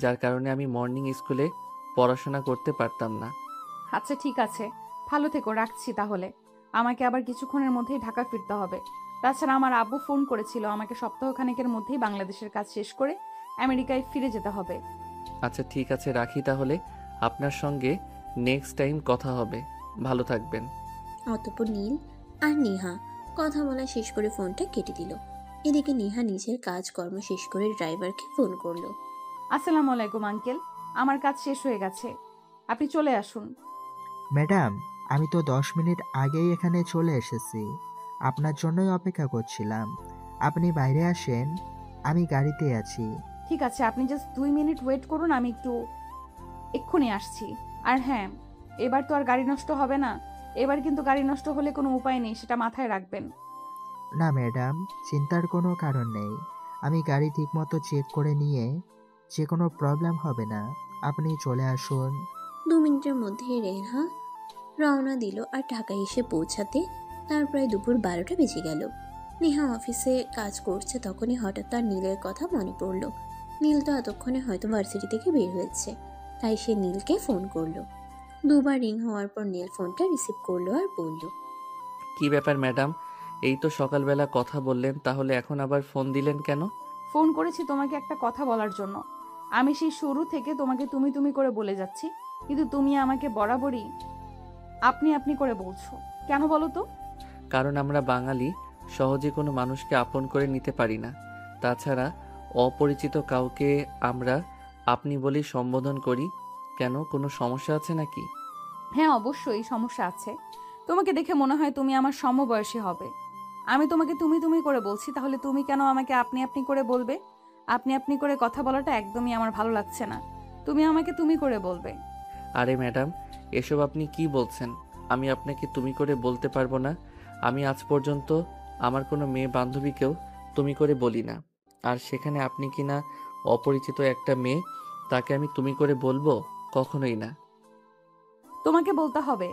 যার কারণে আমি মর্নিং স্কুলে পড়াশোনা করতে পারতাম না। আচ্ছা ঠিক আছে, ভালো থেকো, রাখছি তাহলে। আমাকে আবার কিছুক্ষণের মধ্যেই ঢাকা ফিরতে হবে। তাছাড়া আমার আব্বু ফোন করেছিল, আমাকে সপ্তাহখানেকের মধ্যেই বাংলাদেশের কাজ শেষ করে আমেরিকায় ফিরে যেতে হবে। আচ্ছা ঠিক আছে, রাখি তাহলে। আপনার সঙ্গে নেক্সট টাইম কথা হবে। ভালো থাকবেন। অতঃপর নীল আর নেহা কথা বলা শেষ করে ফোনটা কেটে দিল। এদিকে নেহা নিজের কাজকর্ম শেষ করে ড্রাইভারকে ফোন করলো। আসসালামু আলাইকুম আঙ্কেল, আমার কাজ শেষ হয়ে গেছে, আপনি চলে আসুন। ম্যাডাম, আমি তো 10 মিনিট আগেই এখানে চলে এসেছি। আপনার জন্যই অপেক্ষা করছিলাম। আপনি বাইরে আসেন, আমি গাড়িতে আছি। ঠিক আছে, আপনি জাস্ট 2 মিনিট ওয়েট করুন, আমি এক্ষুনি আসছি। আর হ্যাঁ, এবার তো আর গাড়ি নষ্ট হবে না। এবার কিন্তু গাড়ি নষ্ট হলে কোনো উপায় নেই, সেটা মাথায় রাখবেন। না ম্যাডাম, চিন্তার কোনো কারণ নেই। আমি গাড়ি ঠিকমতো চেক করে নিয়ে যে কোনো প্রবলেম হবে না। আপনি চলে আসুন। 2 মিনিটের মধ্যেই রেহা রওনা দিল আর ঢাকায় এসে পৌঁছাতে তার প্রায় দুপুর 12টা বেজে গেল। নেহা অফিসে কাজ করছে, তখনই হঠাৎ তার নীলের কথা মনে পড়ল। নীল তো এতক্ষণে হয়তো ভার্সিটি থেকে বের হয়েছে, তাই সে নীলকে ফোন করলো। দুবার রিং হওয়ার পর নীল ফোনটা রিসিভ করলো আর বলল, কি ব্যাপার ম্যাডাম, এই তো সকালবেলা কথা বললেন, তাহলে এখন আবার ফোন দিলেন কেন? ফোন করেছি তোমাকে একটা কথা বলার জন্য। আমি সেই শুরু থেকে তোমাকে তুমি তুমি করে বলে যাচ্ছি, কিন্তু তুমি আমাকে বরাবরই আপনি আপনি করে বলছো। কেন বলো তো? কারণ আমরা বাঙালি সহজে কোনো মানুষকে আপন করে নিতে পারি না। তাছাড়া অপরিচিত কাউকে আমরা আপনি বলেই সম্বোধন করি। কেন, কোনো সমস্যা আছে নাকি? হ্যাঁ, অবশ্যই সমস্যা আছে। তোমাকে দেখে মনে হয় তুমি আমার সমবয়সী হবে। আমি তোমাকে তুমি তুমি করে বলছি, তাহলে তুমি কেন আমাকে আপনি আপনি করে বলবে? আপনি আপনি করে কথা বলাটা একদমই আমার ভালো লাগছে না। তুমি আমাকে তুমি করে বলবে। আরে ম্যাডাম, এসব আপনি কি বলছেন? আমি আপনাকে তুমি করে বলতে পারবো না। আমি আজ পর্যন্ত আমার কোনো মেয়ে বান্ধবীকেও তুমি করে বলি না। আর সেখানে আপনি কি না অপরিচিত একটা মেয়ে, তাকে আমি তুমি করে বলবো? কখনোই না। তোমাকে বলতে হবে।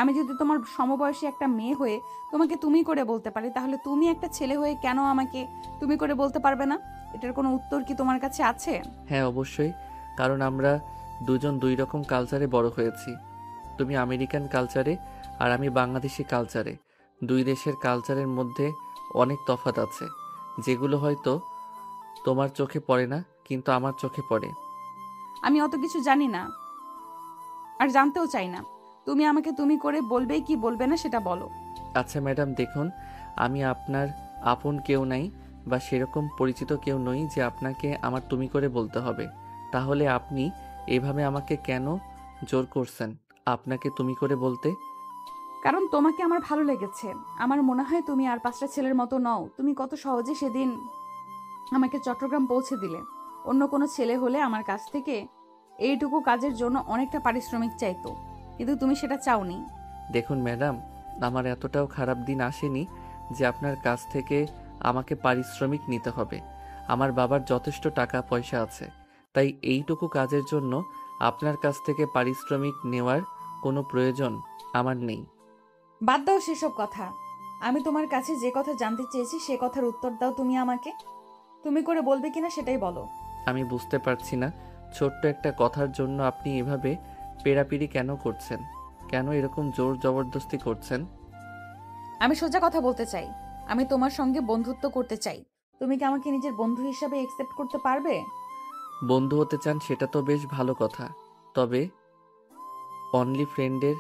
আমি যদি তোমার সমবয়সী একটা মেয়ে হয়ে তোমাকে তুমি করে বলতে পারি, তাহলে তুমি একটা ছেলে হয়ে কেন আমাকে তুমি করে বলতে পারবে না? এটার কোনো উত্তর কি তোমার কাছে আছে? হ্যাঁ, অবশ্যই। কারণ আমরা দুজন দুই রকম কালচারে বড় হয়েছি। তুমি আমেরিকান কালচারে আর আমি বাংলাদেশি কালচারে। দুই দেশের কালচারের মধ্যে অনেক তফাৎ আছে, যেগুলো হয়তো তোমার চোখে পড়ে না, কিন্তু আমার চোখে পড়ে। আমি অত কিছু জানি না, আর জানতেও চাই না। তুমি আমাকে তুমি করে বলবে কি বলবে না সেটা বলো। আচ্ছা ম্যাডাম, দেখুন, আমি আপনার আপন কেউ নাই বা সেরকম পরিচিত কেউ নই যে আপনাকে আমার তুমি করে বলতে হবে। তাহলে আপনি এভাবে আমাকে কেন জোর করছেন আপনাকে তুমি করে বলতে? কারণ তোমাকে আমার ভালো লেগেছে। আমার মনে হয় তুমি আর 5টা ছেলের মতো নও। তুমি কত সহজে সেদিন আমাকে চট্টগ্রাম পৌঁছে দিলে। অন্য কোনো ছেলে হলে আমার কাছ থেকে এইটুকু কাজের জন্য অনেকটা পারিশ্রমিক চাইতো, কিন্তু তুমি সেটা চাওনি। দেখুন ম্যাডাম, আমার এতটাও খারাপ দিন আসেনি যে আপনার কাছ থেকে আমাকে পারিশ্রমিক নিতে হবে। আমার বাবার যথেষ্ট টাকা পয়সা আছে, তাই এইটুকু কাজের জন্য আপনার কাছ থেকে পারিশ্রমিক নেওয়ার কোনো প্রয়োজন আমার নেই। বাদ দাও সেসব কথা। আমি তোমার কাছে যে কথা জানতে চেয়েছি সে কথার উত্তর দাও। তুমি আমাকে তুমি করে বলবে কিনা সেটাই বলো। আমি বুঝতে পারছি না, ছোট্ট একটা কথার জন্য আপনি এভাবে পেরাপিরি কেন করছেন? কেন এরকম জোর জবরদস্তি করছেন? আমি সোজা কথা বলতে চাই। আমি তোমার সঙ্গে বন্ধুত্ব করতে চাই। তুমি কি আমাকে নিজের বন্ধু হিসাবে একসেপ্ট করতে পারবে? বন্ধু হতে চান সেটা তো বেশ ভালো কথা, তবে অনলি ফ্রেন্ডের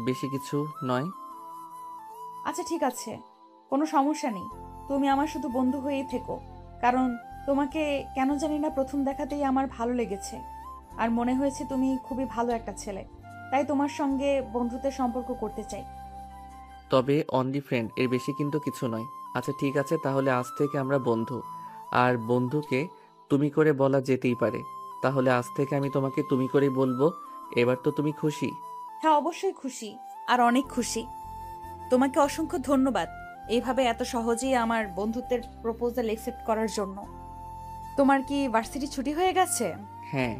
বেশি কিছু নয়। আচ্ছা ঠিক আছে, কোনো সমস্যা নেই। তুমি আমার শুধু বন্ধু হয়েই থেকো। কারণ তোমাকে কেন জানি না প্রথম দেখাতেই আমার ভালো লেগেছে, আর মনে হয়েছে তুমি খুবই ভালো একটা ছেলে। তাই তোমার সঙ্গে বন্ধুত্বের সম্পর্ক করতে চাই। তবে অনলি ফ্রেন্ড এর বেশি কিন্তু কিছু নয়। আচ্ছা ঠিক আছে, তাহলে আজ থেকে আমরা বন্ধু। আর বন্ধুকে তুমি করে বলা যেতেই পারে। তাহলে আজ থেকে আমি তোমাকে তুমি করেই বলবো। এবার তো তুমি খুশি? হ্যাঁ, অবশ্যই খুশি, আর অনেক খুশি। তোমাকে অসংখ্য ধন্যবাদ এইভাবে এত সহজেই আমার বন্ধুত্বের প্রপোজাল একসেপ্ট করার জন্য। তোমার কি ভার্সিটি ছুটি হয়ে গেছে? হ্যাঁ,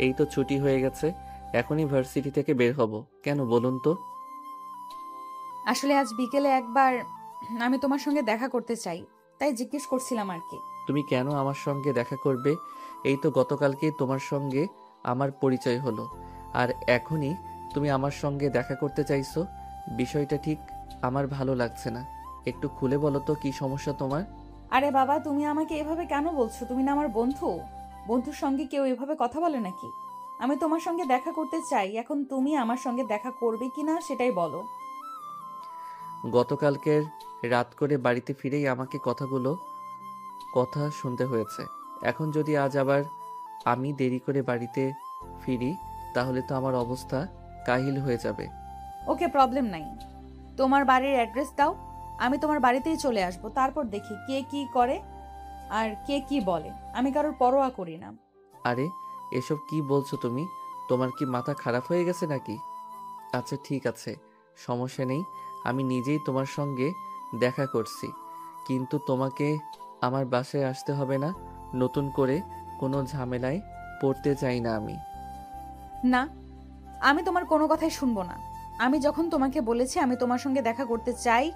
এই তো ছুটি হয়ে গেছে। এখনই ভার্সিটি থেকে বের হব। কেন বলুন তো? আসলে আজ বিকেলে একবার আমি তোমার সঙ্গে দেখা করতে চাই, তাই জিজ্ঞেস করছিলাম আর কি। তুমি কেন আমার সঙ্গে দেখা করবে? এই তো গতকালকেই তোমার সঙ্গে আমার পরিচয় হলো, আর এখনই তুমি আমার সঙ্গে দেখা করতে চাইছো? বিষয়টা ঠিক আমার ভালো লাগছে না। একটু খুলে বলো তো কি সমস্যা তোমার? আরে বাবা, তুমি আমাকে এভাবে কেন বলছো? তুমি না আমার বন্ধু। বন্ধুর সঙ্গে কেউ এভাবে কথা বলে নাকি? আমি তোমার সঙ্গে দেখা করতে চাই, এখন তুমি আমার সঙ্গে দেখা করবে কিনা সেটাই বলো। গতকালকের রাত করে বাড়িতে ফিরেই আমাকে কথা শুনতে হয়েছে। এখন যদি আজ আবার আমি দেরি করে বাড়িতে ফিরি, তাহলে তো আমার অবস্থা কাহিল হয়ে যাবে। ওকে, প্রবলেম নাই। তোমার বাড়ির অ্যাড্রেস দাও, আমি তোমার বাড়িতেই চলে আসব। তারপর দেখি কে কি করে আর কে কি বলে। আমি কারোর পরোয়া করি না। আরে, এসব কি বলছো তুমি? তোমার কি মাথা খারাপ হয়ে গেছে নাকি? আচ্ছা ঠিক আছে, সমস্যা নেই। আমি নিজেই তোমার সঙ্গে দেখা করছি, কিন্তু তোমাকে আমার বাসায় আসতে হবে না। নতুন করে কোনো ঝামেলায় পড়তে চাই না আমি। না, আমি তোমার কোনো কথাই শুনবো না। আমি যখন তোমাকে বলেছি আমি তোমার সঙ্গে দেখা করতে চাই,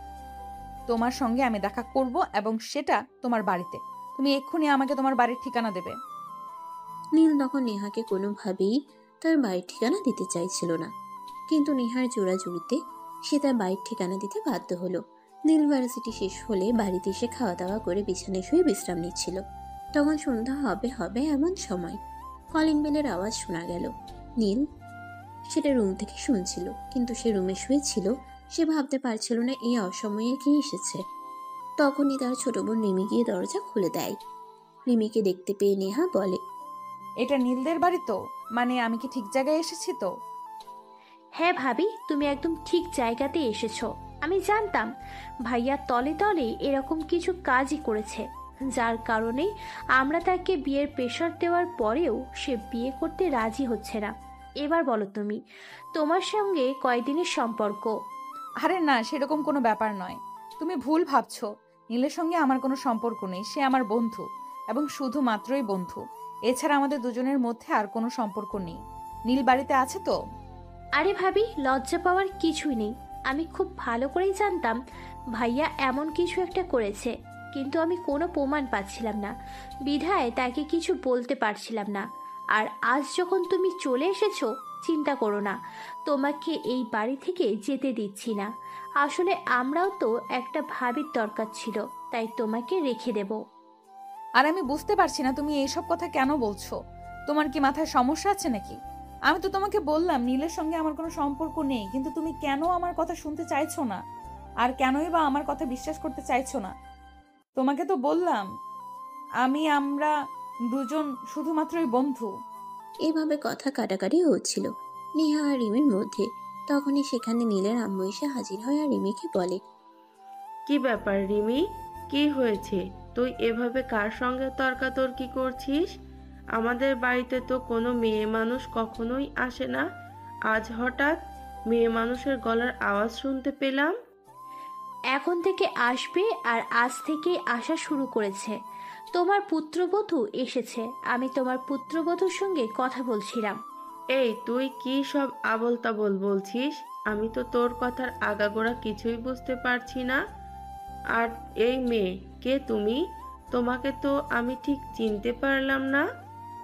তোমার সঙ্গে আমি দেখা করব, এবং সেটা তোমার বাড়িতে। তুমি এক্ষুনি আমাকে তোমার বাড়ির ঠিকানা দেবে। নীল তখন নেহাকে কোনোভাবেই তার বাড়ির ঠিকানা দিতে চাইছিল না, কিন্তু নেহার জোরাজুরিতে সে তার বাড়ির ঠিকানা দিতে বাধ্য হলো। নীল ভার্সিটি শেষ হলে বাড়িতে এসে খাওয়া দাওয়া করে বিছানায় শুয়ে বিশ্রাম নিচ্ছিল। তখন সন্ধ্যা হবে হবে এমন সময় কলিং বেলের আওয়াজ শোনা গেল। নীল সেটা রুম থেকে শুনছিল, কিন্তু সে রুমে শুয়েছিল সে ভাবতে পারছিল না এই অসময়ে কে এসেছে। তখনই তার ছোট বোন রিমি গিয়ে দরজা খুলে দেয়। রিমিকে দেখতে পেয়ে নেহা বলে, এটা নীলদের বাড়ি তো? মানে আমি কি ঠিক জায়গায় এসেছি তো? হ্যাঁ ভাবি, তুমি একদম ঠিক জায়গাতে এসেছো। আমি জানতাম ভাইয়া তলে তলে এরকম কিছু কাজই করেছে, যার কারণে আমরা তাকে বিয়ের প্রেশার দেওয়ার পরেও সে বিয়ে করতে রাজি হচ্ছে না। এবার বলো তুমি, তোমার সঙ্গে কয়দিনের সম্পর্ক? আরে না, সেরকম কোনো ব্যাপার নয়। তুমি ভুল ভাবছো। নীলের সঙ্গে আমার কোনো সম্পর্ক নেই। সে আমার বন্ধু, এবং শুধুমাত্রই বন্ধু। এছাড়া আমাদের দুজনের মধ্যে আর কোনো সম্পর্ক নেই। নীল বাড়িতে আছে তো? আরে ভাবি, লজ্জা পাওয়ার কিছুই নেই। আমি খুব ভালো করেই জানতাম ভাইয়া এমন কিছু একটা করেছে, কিন্তু আমি কোনো প্রমাণ পাচ্ছিলাম না, বিধায় তাকে কিছু বলতে পারছিলাম না। আর আজ যখন তুমি চলে এসেছো, চিন্তা করো না, তোমাকে এই বাড়ি থেকে যেতে দিচ্ছি না। আসলে আমরাও তো একটা ভাবির দরকার ছিল, তাই তোমাকে রেখে দেব। আর আমি বুঝতে পারছি না তুমি এইসব কথা কেন বলছো। তোমার কি মাথায় সমস্যা আছে নাকি? আমি তো তোমাকে বললাম নীলের সঙ্গে আমার কোনো সম্পর্ক নেই, কিন্তু তুমি কেন আমার কথা শুনতে চাইছো না? আর কেনই বা আমার কথা বিশ্বাস করতে চাইছো না? তোমাকে তো বললাম আমরা দুজন শুধুমাত্রই বন্ধু। এভাবে কথা কাটাকাটি হচ্ছিল নেহা আর রিমির মধ্যে। তখনই সেখানে নীলের আম্মু এসে হাজির হয় আর রিমিকে বলে, কি ব্যাপার রিমি, কি হয়েছে? তুই এভাবে কার সঙ্গে তর্কাতর্কি করছিস? আমাদের বাড়িতে তো কোনো মেয়ে মানুষ কখনোই আসে না, আজ হঠাৎ মেয়ে মানুষের গলার আওয়াজ শুনতে পেলাম। এখন থেকে আসবে, আর আজ থেকেই আসা শুরু করেছে। তোমার পুত্রবধূ এসেছে। আমি তোমার পুত্রবধূর সঙ্গে কথা বলছিলাম। এই তুই কি সব আবোল তাবোল বলছিস? আমি তো তোর কথার আগাগোড়া কিছুই বুঝতে পারছি না। আর এই মেয়ে কে তুমি? তোমাকে তো আমি ঠিক চিনতে পারলাম না।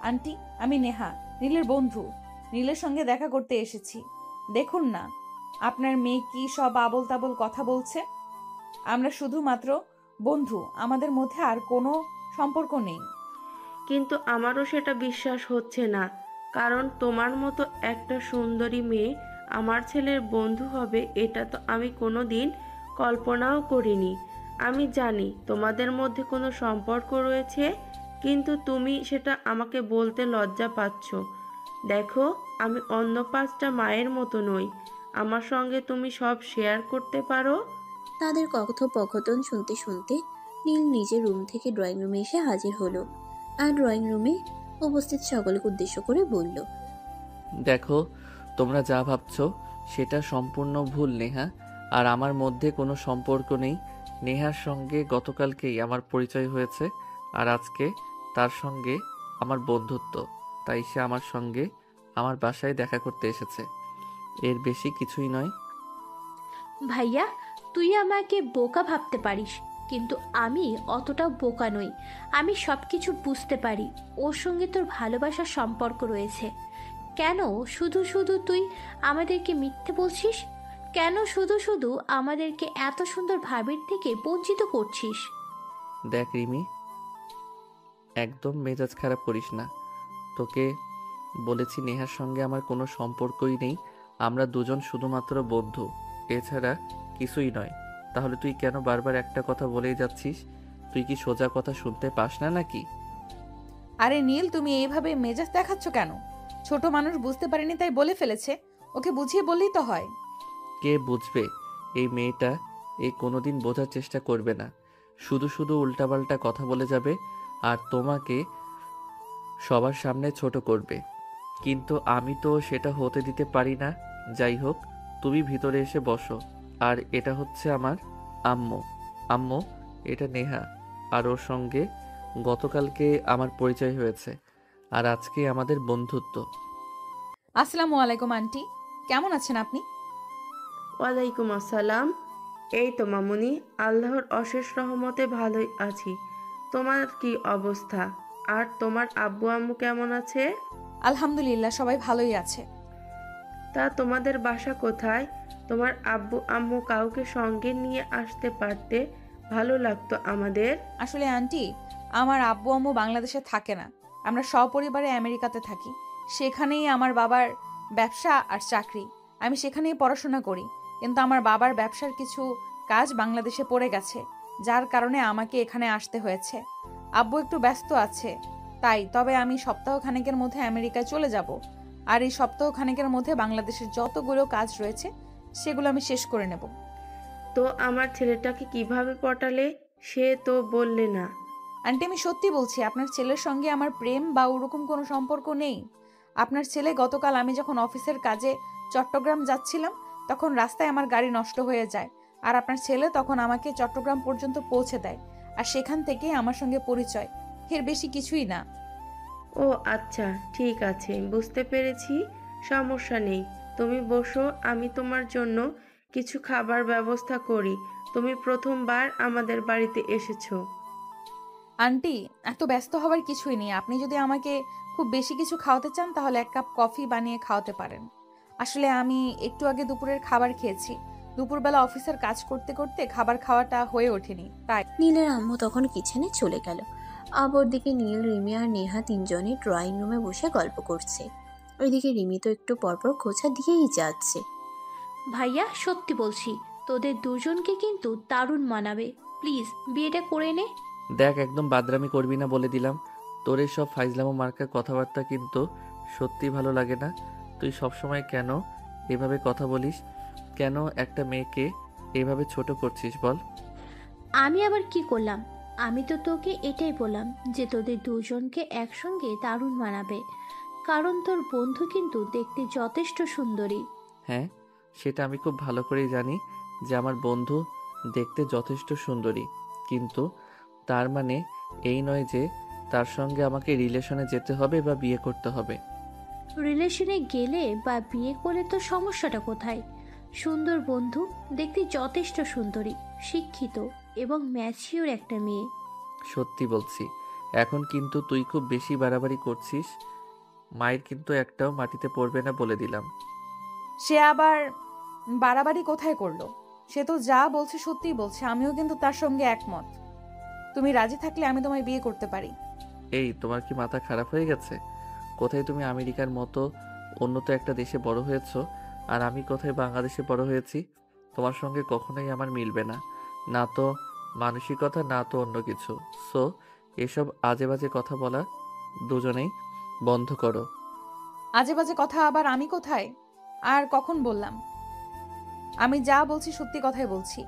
আন্টি, আমি নেহা, নীলের বন্ধু। নীলের সঙ্গে দেখা করতে এসেছি। দেখুন না, আপনার মেয়ে কি সব আবোল তাবোল কথা বলছে। আমরা শুধুমাত্র বন্ধু, আমাদের মধ্যে আর কোনো সম্পর্ক নেই। কিন্তু আমারও সেটা বিশ্বাস হচ্ছে না, কারণ তোমার মতো একটা সুন্দরী মেয়ে আমার ছেলের বন্ধু হবে এটা তো আমি কোনোদিন কল্পনাও করিনি। আমি জানি তোমাদের মধ্যে কোনো সম্পর্ক রয়েছে, কিন্তু তুমি সেটা আমাকে বলতে লজ্জা পাচ্ছ। দেখো, আমি অন্য 5টা মায়ের মতো নই। আমার সঙ্গে তুমি সব শেয়ার করতে পারো। তাদের কথোপকথন শুনতে শুনতে নীল নিজের রুম থেকে ড্রয়িং রুমে এসে হাজির হলো আর ড্রয়িং রুমে উপস্থিত সকলকে উদ্দেশ্য করে বলল, দেখো, তোমরা যা ভাবছো সেটা সম্পূর্ণ ভুল নেহা। আর আমার মধ্যে কোনো সম্পর্ক নেই। নেহার সঙ্গে গতকালকেই আমার পরিচয় হয়েছে, আর আজকে তার সঙ্গে আমার বন্ধুত্ব। তাই সে আমার সঙ্গে আমার বাসায় দেখা করতে এসেছে। এর বেশি কিছুই নয়। ভাইয়া, তুই আমাকে বোকা ভাবতে পারিস, কিন্তু আমি অতটাও বোকা নই। আমি সব কিছু বুঝতে পারি। ওর সঙ্গে তোর ভালোবাসার সম্পর্ক রয়েছে। কেন শুধু শুধু তুই আমাদেরকে মিথ্যে বলছিস? কেন শুধু শুধু আমাদেরকে এত সুন্দর ভাবের থেকে বঞ্চিত করছিস? দেখ রিমি, একদম মেজাজ খারাপ করিস না। তোকে বলেছি নেহার সঙ্গে আমার কোনো সম্পর্কই নেই। আমরা দুজন শুধুমাত্র বন্ধু, এছাড়া কিছুই নয়। তাহলে তুই কেন বারবার একটা কথা বলেই যাচ্ছিস? তুই কি সোজা কথা শুনতে পাস না নাকি? আরে নীল, তুমি এইভাবে মেজাজ দেখাচ্ছ কেন? ছোট মানুষ বুঝতে পারেনি তাই বলে ফেলেছে। ওকে বুঝিয়ে বললেই তো হয়। কে বুঝবে? এই মেয়েটা কোনোদিন বোঝার চেষ্টা করবে না, শুধু শুধু উল্টাপাল্টা কথা বলে যাবে আর তোমাকে সবার সামনে ছোট করবে। কিন্তু আমি তো সেটা হতে দিতে পারি না। যাই হোক, তুমি ভিতরে এসে বসো। আর এটা হচ্ছে আমার আম্মু। আম্মু, এটা নেহা, আর ওর সঙ্গে গতকালকে আমার পরিচয় হয়েছে, আর আজকে আমাদের বন্ধুত্ব। আসসালামু আলাইকুম আন্টি, কেমন আছেন আপনি? ওয়ালাইকুম আসসালাম। এই তো মামুনি, আল্লাহর অশেষ রহমতে ভালোই আছি। তোমার কি অবস্থা? আর তোমার আব্বু আম্মু কেমন আছে? আলহামদুলিল্লাহ, সবাই ভালোই আছে। তা তোমাদের বাসা কোথায়? তোমার আব্বু আম্মু কাউকে সঙ্গে নিয়ে আসতে পারতে, ভালো লাগতো আমাদের। আসলে আন্টি, আমার আব্বু আম্মু বাংলাদেশে থাকে না। আমরা সপরিবারে আমেরিকাতে থাকি। সেখানেই আমার বাবার ব্যবসা আর চাকরি। আমি সেখানেই পড়াশোনা করি। কিন্তু আমার বাবার ব্যবসার কিছু কাজ বাংলাদেশে পড়ে গেছে, যার কারণে আমাকে এখানে আসতে হয়েছে। আব্বু একটু ব্যস্ত আছে তাই, তবে আমি সপ্তাহখানেকের মধ্যে আমেরিকায় চলে যাব। আর এই সপ্তাহখানেকের মধ্যে বাংলাদেশের যতগুলো কাজ রয়েছে সেগুলো আমি শেষ করে নেব। তো আমার ছেলেটাকে কিভাবে পটালে? সে তো বললে না। আন্টি, আমি সত্যি বলছি, আপনার ছেলের সঙ্গে আমার প্রেম বা ওরকম কোনো সম্পর্ক নেই। আপনার ছেলে গতকাল আমি যখন অফিসের কাজে চট্টগ্রাম যাচ্ছিলাম, তখন রাস্তায় আমার গাড়ি নষ্ট হয়ে যায়। আর আপনার ছেলে তখন আমাকে চট্টগ্রাম পর্যন্ত পৌঁছে দেয়, আর সেখান থেকে আমার সঙ্গে পরিচয়। এর বেশি কিছুই না। ও আচ্ছা, ঠিক আছে, বুঝতে পেরেছি। সমস্যা নেই, তুমি বসো, আমি তোমার জন্য কিছু খাবার ব্যবস্থা করি। তুমি প্রথমবার আমাদের বাড়িতে এসেছো। আন্টি, এত ব্যস্ত হওয়ার কিছুই নেই। আপনি যদি আমাকে খুব বেশি কিছু খাওয়াতে চান তাহলে 1 কাপ কফি বানিয়ে খাওয়াতে পারেন। আসলে আমি একটু আগে দুপুরের খাবার খেয়েছি। দুপুরবেলা অফিসের কাজ করতে করতে খাবার খাওয়াটা হয়ে ওঠেনি, তাই। নীলের আম্মু তখন কিচেনে চলে গেল। আবার দিকে নীল, রিমি আর নেহা তিনজনই ড্রয়িং রুমে বসে গল্প করছে। ওইদিকে রিমি তো একটু পরপর খোঁচা দিয়েই যাচ্ছে। ভাইয়া সত্যি বলছি, তোদের দুজনকে কিন্তু দারুণ মানাবে। প্লিজ বিয়েটা করে নে। দেখ, একদম বাদরামি করবি না বলে দিলাম। তোর এই সব ফাইজলামো মার্কা কথাবার্তা কিন্তু সত্যি ভালো লাগে না। তুই সবসময় কেন এভাবে কথা বলিস? কেন একটা মেয়েকে এভাবে ছোট করছিস বল? আমি আবার কি করলাম? আমি তো তোকে এটাই বললাম যে তোদের দুজনকে একসঙ্গে দারুণ মানাবে, কারণ তোর বন্ধু কিন্তু দেখতে যথেষ্ট সুন্দরী। হ্যাঁ, সেটা আমি খুব ভালো করেই জানি যে আমার বন্ধু দেখতে যথেষ্ট সুন্দরী, কিন্তু তার মানে এই নয় যে তার সঙ্গে আমাকে রিলেশনে যেতে হবে বা বিয়ে করতে হবে। রিলেশনে গেলে বা বিয়ে করলে তো সমস্যাটা কোথায়? সুন্দর বন্ধু, দেখতে যথেষ্ট সুন্দরী, শিক্ষিত এবং ম্যাচিওর একটা মেয়ে। সত্যি বলছি, এখন কিন্তু তুই খুব বেশি বাড়াবাড়ি করছিস। মায়ের কিন্তু একটাও মাটিতে পড়বে না বলে দিলাম। সে আবার বাড়াবাড়ি কোথায় করলো? সে তো যা বলছে সত্যিই বলছে। আমিও কিন্তু তার সঙ্গে একমত। তুমি রাজি থাকলে আমি তোমায় বিয়ে করতে পারি। এই, তোমার কি মাথা খারাপ হয়ে গেছে? কোথায় তুমি আমেরিকার মতো উন্নত একটা দেশে বড় হয়েছো, আর আমি কোথায় বাংলাদেশে বড় হয়েছি? তোমার সঙ্গে কখনোই আমার মিলবে না, না তো মানসিকতা, না তো অন্য কিছু। সো এসব আজে বাজে কথা বলা দুজনেই বন্ধ করো। আজে বাজে কথা আবার আমি কোথায় আর কখন বললাম? আমি যা বলছি সত্যি কথাই বলছি।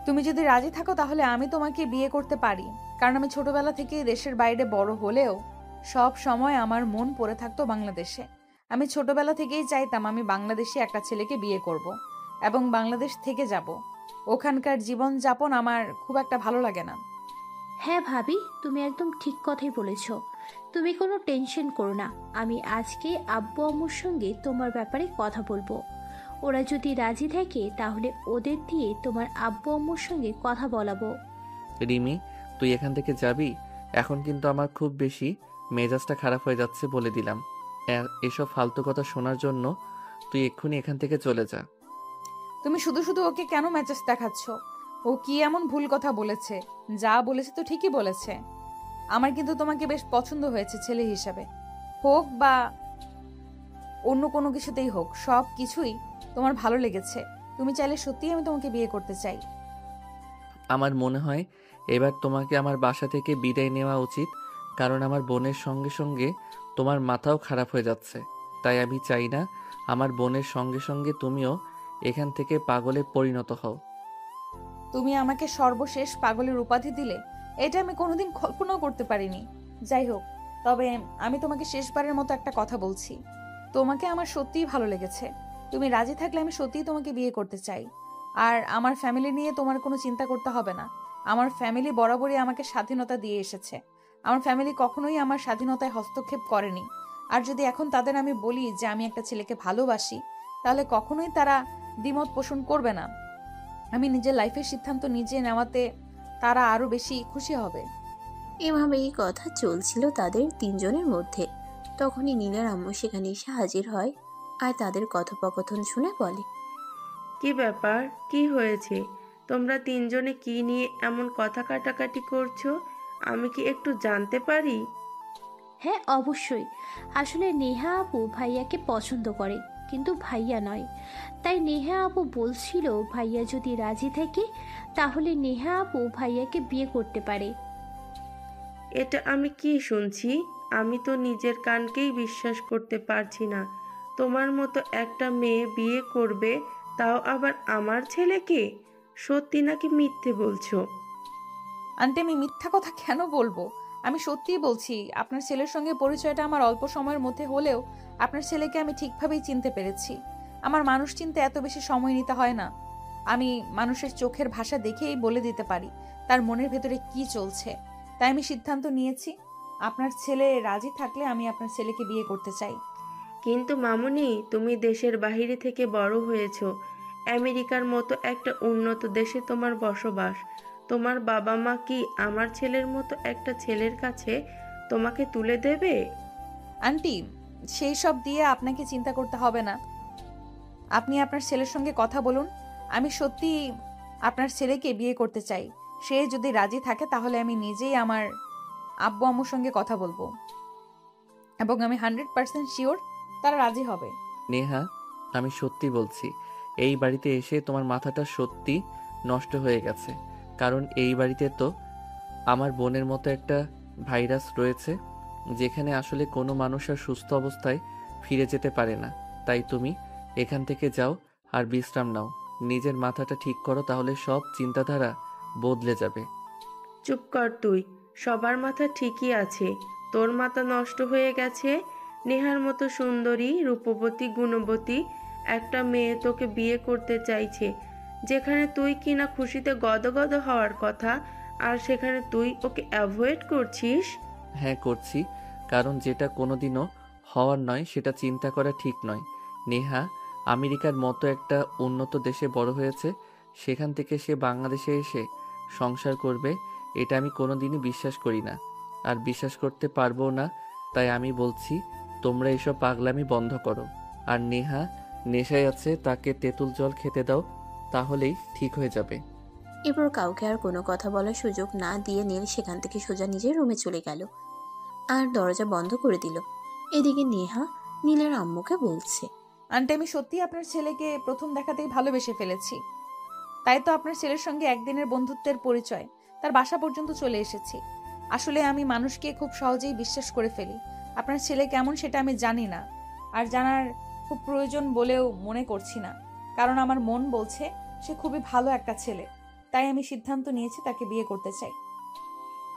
তুমি যদি রাজি থাকো তাহলে আমি তোমাকে বিয়ে করতে পারি, কারণ আমি ছোটবেলা থেকে দেশের বাইরে বড় হলেও সব সময় আমার মন পড়ে থাকতো বাংলাদেশে। আমি ছোটবেলা থেকেই চাইতাম আমি বাংলাদেশে একটা ছেলেকে বিয়ে করব এবং বাংলাদেশ থেকে যাব। ওখানকার জীবন যাপন আমার খুব একটা ভালো লাগে না। হ্যাঁ ভাবি, তুমি একদম ঠিক কথাই বলেছ। তুমি কোনো টেনশন করো না, আমি আজকে আব্বু আম্মুর সঙ্গে তোমার ব্যাপারে কথা বলবো। ওরা যদি রাজি থাকে তাহলে ওদের দিয়ে তোমার আব্বু আম্মুর সঙ্গে কথা বলাবো। রিমি, তুই এখান থেকে যাবি? এখন কিন্তু আমার খুব বেশি মেজাজটা খারাপ হয়ে যাচ্ছে বলে দিলাম। এসব ফালতু কথা শোনার জন্য তুই এক্ষুনি এখান থেকে চলে যা। তুমি শুধু শুধু ওকে কেন মেজাজ দেখাচ্ছ? ও কি এমন ভুল কথা বলেছে? যা বলেছে তো ঠিকই বলেছে। আমার কিন্তু তোমাকে বেশ পছন্দ হয়েছে ছেলে হিসাবে, হোক বা অন্য কোনো কিছুতেই হোক, সব কিছুই তোমার ভালো লেগেছে। তুমি চাইলে সত্যিই আমি তোমাকে বিয়ে করতে চাই। আমার মনে হয় এবার তোমাকে আমার বাসা থেকে বিদায় নেওয়া উচিত, কারণ আমার বোনের সঙ্গে সঙ্গে তোমার মাথাও খারাপ হয়ে যাচ্ছে। তাই আমি চাই না আমার বোনের সঙ্গে সঙ্গে তুমিও এখান থেকে পাগলে পরিণত হও। তুমি আমাকে সর্বশেষ পাগলের উপাধি দিলে, এটা আমি কোনোদিন কল্পনাও করতে পারিনি। যাই হোক, তবে আমি তোমাকে শেষবারের মতো একটা কথা বলছি। তোমাকে আমার সত্যিই ভালো লেগেছে। তুমি রাজি থাকলে আমি সত্যিই তোমাকে বিয়ে করতে চাই। আর আমার ফ্যামিলি নিয়ে তোমার কোনো চিন্তা করতে হবে না। আমার ফ্যামিলি বরাবরই আমাকে স্বাধীনতা দিয়ে এসেছে। আমার ফ্যামিলি কখনোই আমার স্বাধীনতায় হস্তক্ষেপ করেনি। আর যদি এখন তাদের আমি বলি যে আমি একটা ছেলেকে ভালোবাসি, তাহলে কখনোই তারা দ্বিমত পোষণ করবে না। আমি নিজের লাইফের সিদ্ধান্ত নিজে নেওয়াতে তারা আরো বেশি খুশি হবে। এভাবেই কথা চলছিল তাদের তিনজনের মধ্যে। তখনই নীলের আম্মু সেখানে এসে হাজির হয় আর তাদের কথোপকথন শুনে বলে, কি ব্যাপার, কি হয়েছে? তোমরা তিনজনে কি নিয়ে এমন কথা কাটাকাটি করছো? আমি কি একটু জানতে পারি? হ্যাঁ অবশ্যই, আসলে নেহা আপু ভাইয়াকে পছন্দ করে, কিন্তু ভাইয়া নয়। তাই নেহা আপু বলছিল ভাইয়া যদি রাজি থাকে তাহলে নেহা আপু ভাইয়াকে বিয়ে করতে পারে। এটা আমি কি শুনছি? আমি তো নিজের কানকেই বিশ্বাস করতে পারছি না। তোমার মতো একটা মেয়ে বিয়ে করবে, তাও আবার আমার ছেলেকে? সত্যি নাকি মিথ্যে বলছো? আন্টি, আমি মিথ্যা কথা কেন বলবো? আমি সত্যিই বলছি। আপনার ছেলের সঙ্গে পরিচয়টা আমার অল্প সময়ের মধ্যে হলেও আপনার ছেলেকে আমি ঠিকভাবেই চিনতে পেরেছি। আমার মানুষ চিনতে এত বেশি সময় নিতে হয় না। আমি মানুষের চোখের ভাষা দেখেই বলে দিতে পারি তার মনের ভেতরে কি চলছে। তাই আমি সিদ্ধান্ত নিয়েছি, আপনার ছেলে রাজি থাকলে আমি আপনার ছেলেকে বিয়ে করতে চাই। কিন্তু মামুনি, তুমি দেশের বাইরে থেকে বড় হয়েছো। আমেরিকার মতো একটা উন্নত দেশে তোমার বসবাস। তোমার বাবা মা কি আমার ছেলের মতো একটা ছেলের কাছে তোমাকে তুলে দেবে? আন্টি, সেই সব দিয়ে আপনাকে চিন্তা করতে হবে না। আপনি আপনার ছেলের সঙ্গে কথা বলুন। আমি সত্যি আপনার ছেলেকে বিয়ে করতে চাই। সে যদি রাজি থাকে তাহলে আমি নিজেই আমার আব্বু আম্মুর সঙ্গে কথা বলবো, এবং আমি 100% শিওর তারা রাজি হবে। নেহা, আমি সত্যি বলছি, এই বাড়িতে এসে তোমার মাথাটা সত্যি নষ্ট হয়ে গেছে। কারণ এই বাড়িতে তো আমার বোনের মতো একটা ভাইরাস রয়েছে, যেখানে আসলে কোনো মানুষ আর সুস্থ অবস্থায় ফিরে যেতে পারে না। তাই তুমি এখান থেকে যাও আর বিশ্রাম নাও। নিজের মাথাটা ঠিক করো, তাহলে সব চিন্তাধারা বদলে যাবে। চুপ কর তুই। সবার মাথা ঠিকই আছে, তোর মাথা নষ্ট হয়ে গেছে। নেহার মতো সুন্দরী, রূপবতী, গুণবতী একটা মেয়ে তোকে বিয়ে করতে চাইছে, যেখানে তুই কিনা খুশিতে গদগদ হওয়ার কথা, আর সেখানে তুই ওকে অ্যাভয়েড করছিস। হ্যাঁ, করছি। কারণ যেটা কোনোদিনও হওয়ার নয় সেটা চিন্তা করা ঠিক নয়। নেহা আমেরিকার মতো একটা উন্নত দেশে বড় হয়েছে, সেখান থেকে সে বাংলাদেশে এসে সংসার করবে, এটা আমি কোনোদিনই বিশ্বাস করি না, আর বিশ্বাস করতে পারবো না। তাই আমি বলছি, তোমরা এসব পাগলামি বন্ধ করো। আর নেহা নেশায় আছে, তাকে তেঁতুল জল খেতে দাও, তাহলেই ঠিক হয়ে যাবে। এরপর কাউকে আর কোনো কথা বলার সুযোগ না দিয়ে নীল সেখান থেকে সোজা নিজের রুমে চলে গেল আর দরজা বন্ধ করে দিল। এদিকে নেহা নীলের আম্মুকে বলছে, আন্টি, আমি সত্যিই আপনার ছেলেকে প্রথম দেখাতেই ভালোবেসে ফেলেছি। তাই তো আপনার ছেলের সঙ্গে একদিনের বন্ধুত্বের পরিচয়, তার বাসা পর্যন্ত চলে এসেছি। আসলে আমি মানুষকে খুব সহজেই বিশ্বাস করে ফেলি। আপনার ছেলে কেমন সেটা আমি জানি না, আর জানার খুব প্রয়োজন বলেও মনে করছি না। কারণ আমার মন বলছে সে খুবই ভালো একটা ছেলে। তাই আমি সিদ্ধান্ত নিয়েছি তাকে বিয়ে করতে চাই।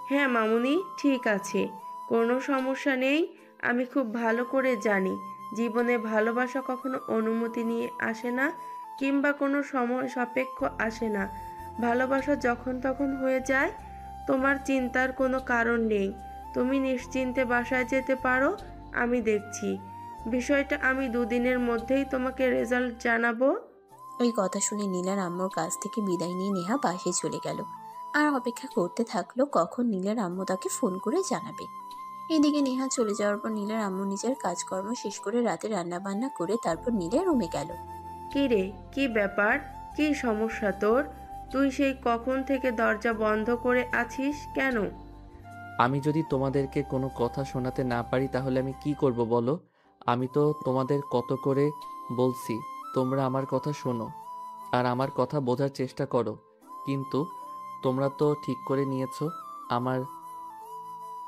হ্যাঁ মামুনি, ঠিক আছে, কোনো সমস্যা নেই। আমি খুব ভালো করে জানি জীবনে ভালোবাসা কখনো অনুমতি নিয়ে আসে না, কিংবা কোনো সময় সাপেক্ষ আসে না। ভালোবাসা যখন তখন হয়ে যায়। তোমার চিন্তার কোনো কারণ নেই। তুমি নিশ্চিন্তে বাসায় যেতে পারো, আমি দেখছি বিষয়টা। আমি দুদিনের মধ্যেই তোমাকে রেজাল্ট জানাবো। ওই কথা শুনে নীলার আম্মুর কাছ থেকে বিদায় নিয়ে নেহা বাসায় চলে গেল আর অপেক্ষা করতে থাকলো কখন নীলের আম্মু তাকে ফোন করে জানাবে। এদিকে নেহা চলে যাওয়ার পর নীলের আম্মু নিজের কাজকর্ম শেষ করে রাতে রান্না বান্না করে তারপর নীলের রুমে গেল। কি রে, কি ব্যাপার? কি সমস্যা তোর? তুই সেই কখন থেকে দরজা বন্ধ করে আছিস কেন? আমি যদি তোমাদেরকে কোনো কথা শোনাতে না পারি তাহলে আমি কি করব বলো? আমি তো তোমাদের কত করে বলছি তোমরা আমার কথা শোনো আর আমার কথা বোঝার চেষ্টা করো, কিন্তু তোমরা তো ঠিক করে নিয়েছো আমার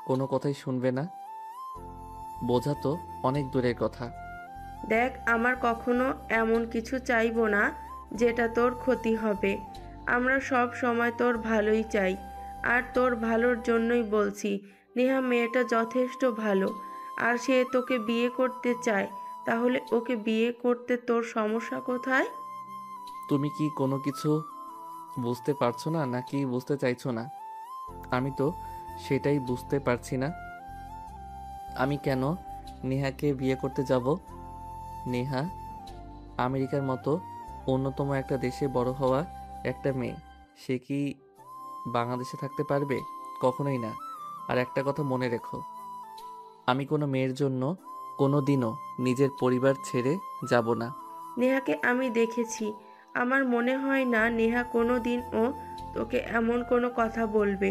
কোনো কথাই শুনবে না। বোঝা তো অনেক দূরের কথা। দেখ, আমার কখনো এমন কিছু চাইবো না যেটা তোর ক্ষতি হবে। আমরা সব সময় তোর ভালোই চাই, আর তোর ভালোর জন্যই বলছি। নেহা মেয়েটা যথেষ্ট ভালো, আর সে তোকে বিয়ে করতে চায়। তাহলে ওকে বিয়ে করতে তোর সমস্যা কোথায়? তুমি কি কোনো কিছু বুঝতে পারছো না নাকি বুঝতে চাইছো না? আমি তো সেটাই বুঝতে পারছি না। আমি কেন নেহাকে বিয়ে করতে যাব? নেহা আমেরিকার মতো অন্যতম একটা দেশে বড় হওয়া একটা মেয়ে, সে কি বাংলাদেশে থাকতে পারবে? কখনোই না। আর একটা কথা মনে রেখো, আমি কোনো মেয়ের জন্য কোনো দিনও নিজের পরিবার ছেড়ে যাব না। নেহাকে আমি দেখেছি। আমার মনে হয় না নেহা কোনো দিনও তোকে এমন কোনো কথা বলবে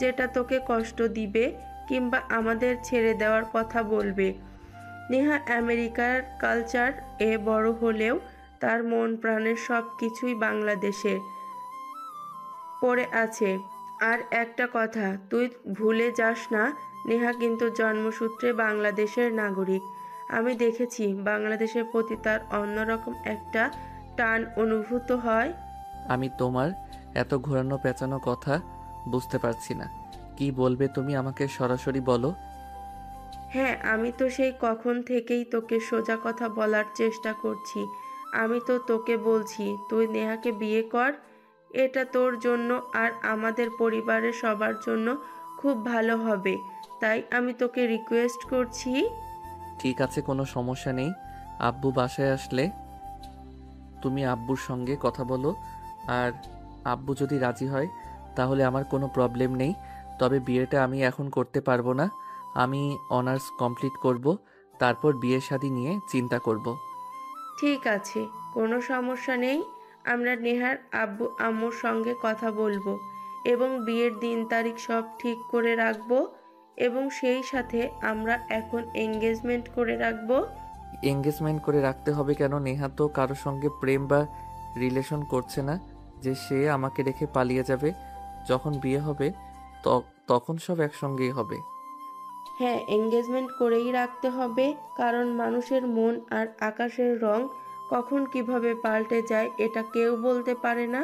যেটা তোকে কষ্ট দিবে, কিংবা আমাদের ছেড়ে দেওয়ার কথা বলবে। নেহা আমেরিকার কালচার এ বড় হলেও তার মন প্রাণের সব কিছুই বাংলাদেশে পড়ে আছে। আর একটা কথা তুই ভুলে যাস না, নেহা কিন্তু জন্মসূত্রে বাংলাদেশের নাগরিক। আমি দেখেছি বাংলাদেশের প্রতি তার অন্যরকম একটা টান অনুভূত হয়। আমি তোমার এত ঘোরানো পেঁচানো কথা বুঝতে পারছি না। কি বলবে তুমি আমাকে সরাসরি বলো। হ্যাঁ, আমি তো সেই কখন থেকেই তোকে সোজা কথা বলার চেষ্টা করছি। আমি তো তোকে বলছি তুই নেহাকে বিয়ে কর। এটা তোর জন্য আর আমাদের পরিবারের সবার জন্য খুব ভালো হবে। তাই আমি তোকে রিকোয়েস্ট করছি। ঠিক আছে, কোনো সমস্যা নেই। আব্বু বাসায় আসলে তুমি আব্বুর সঙ্গে কথা বলো, আর আব্বু যদি রাজি হয় তাহলে আমার কোনো প্রবলেম নেই। তবে বিয়েটা আমি এখন করতে পারবো না। আমি অনার্স কমপ্লিট করব, তারপর বিয়ে শাদী নিয়ে চিন্তা করব। ঠিক আছে, কোনো সমস্যা নেই। আমরা নেহার আব্বু আম্মুর সঙ্গে কথা বলবো এবং বিয়ের দিন তারিখ সব ঠিক করে রাখবো, এবং সেই সাথে আমরা এখন এঙ্গেজমেন্ট করে রাখবো। এঙ্গেজমেন্ট করে রাখতে হবে কেন? নেহা তো কারোর সঙ্গে প্রেম বা রিলেশন করছে না যে সে আমাকে রেখে পালিয়ে যাবে। যখন বিয়ে হবে তখন সব একসঙ্গেই হবে। হ্যাঁ, এঙ্গেজমেন্ট করেই রাখতে হবে, কারণ মানুষের মন আর আকাশের রং কখন কিভাবে পাল্টে যায় এটা কেউ বলতে পারে না।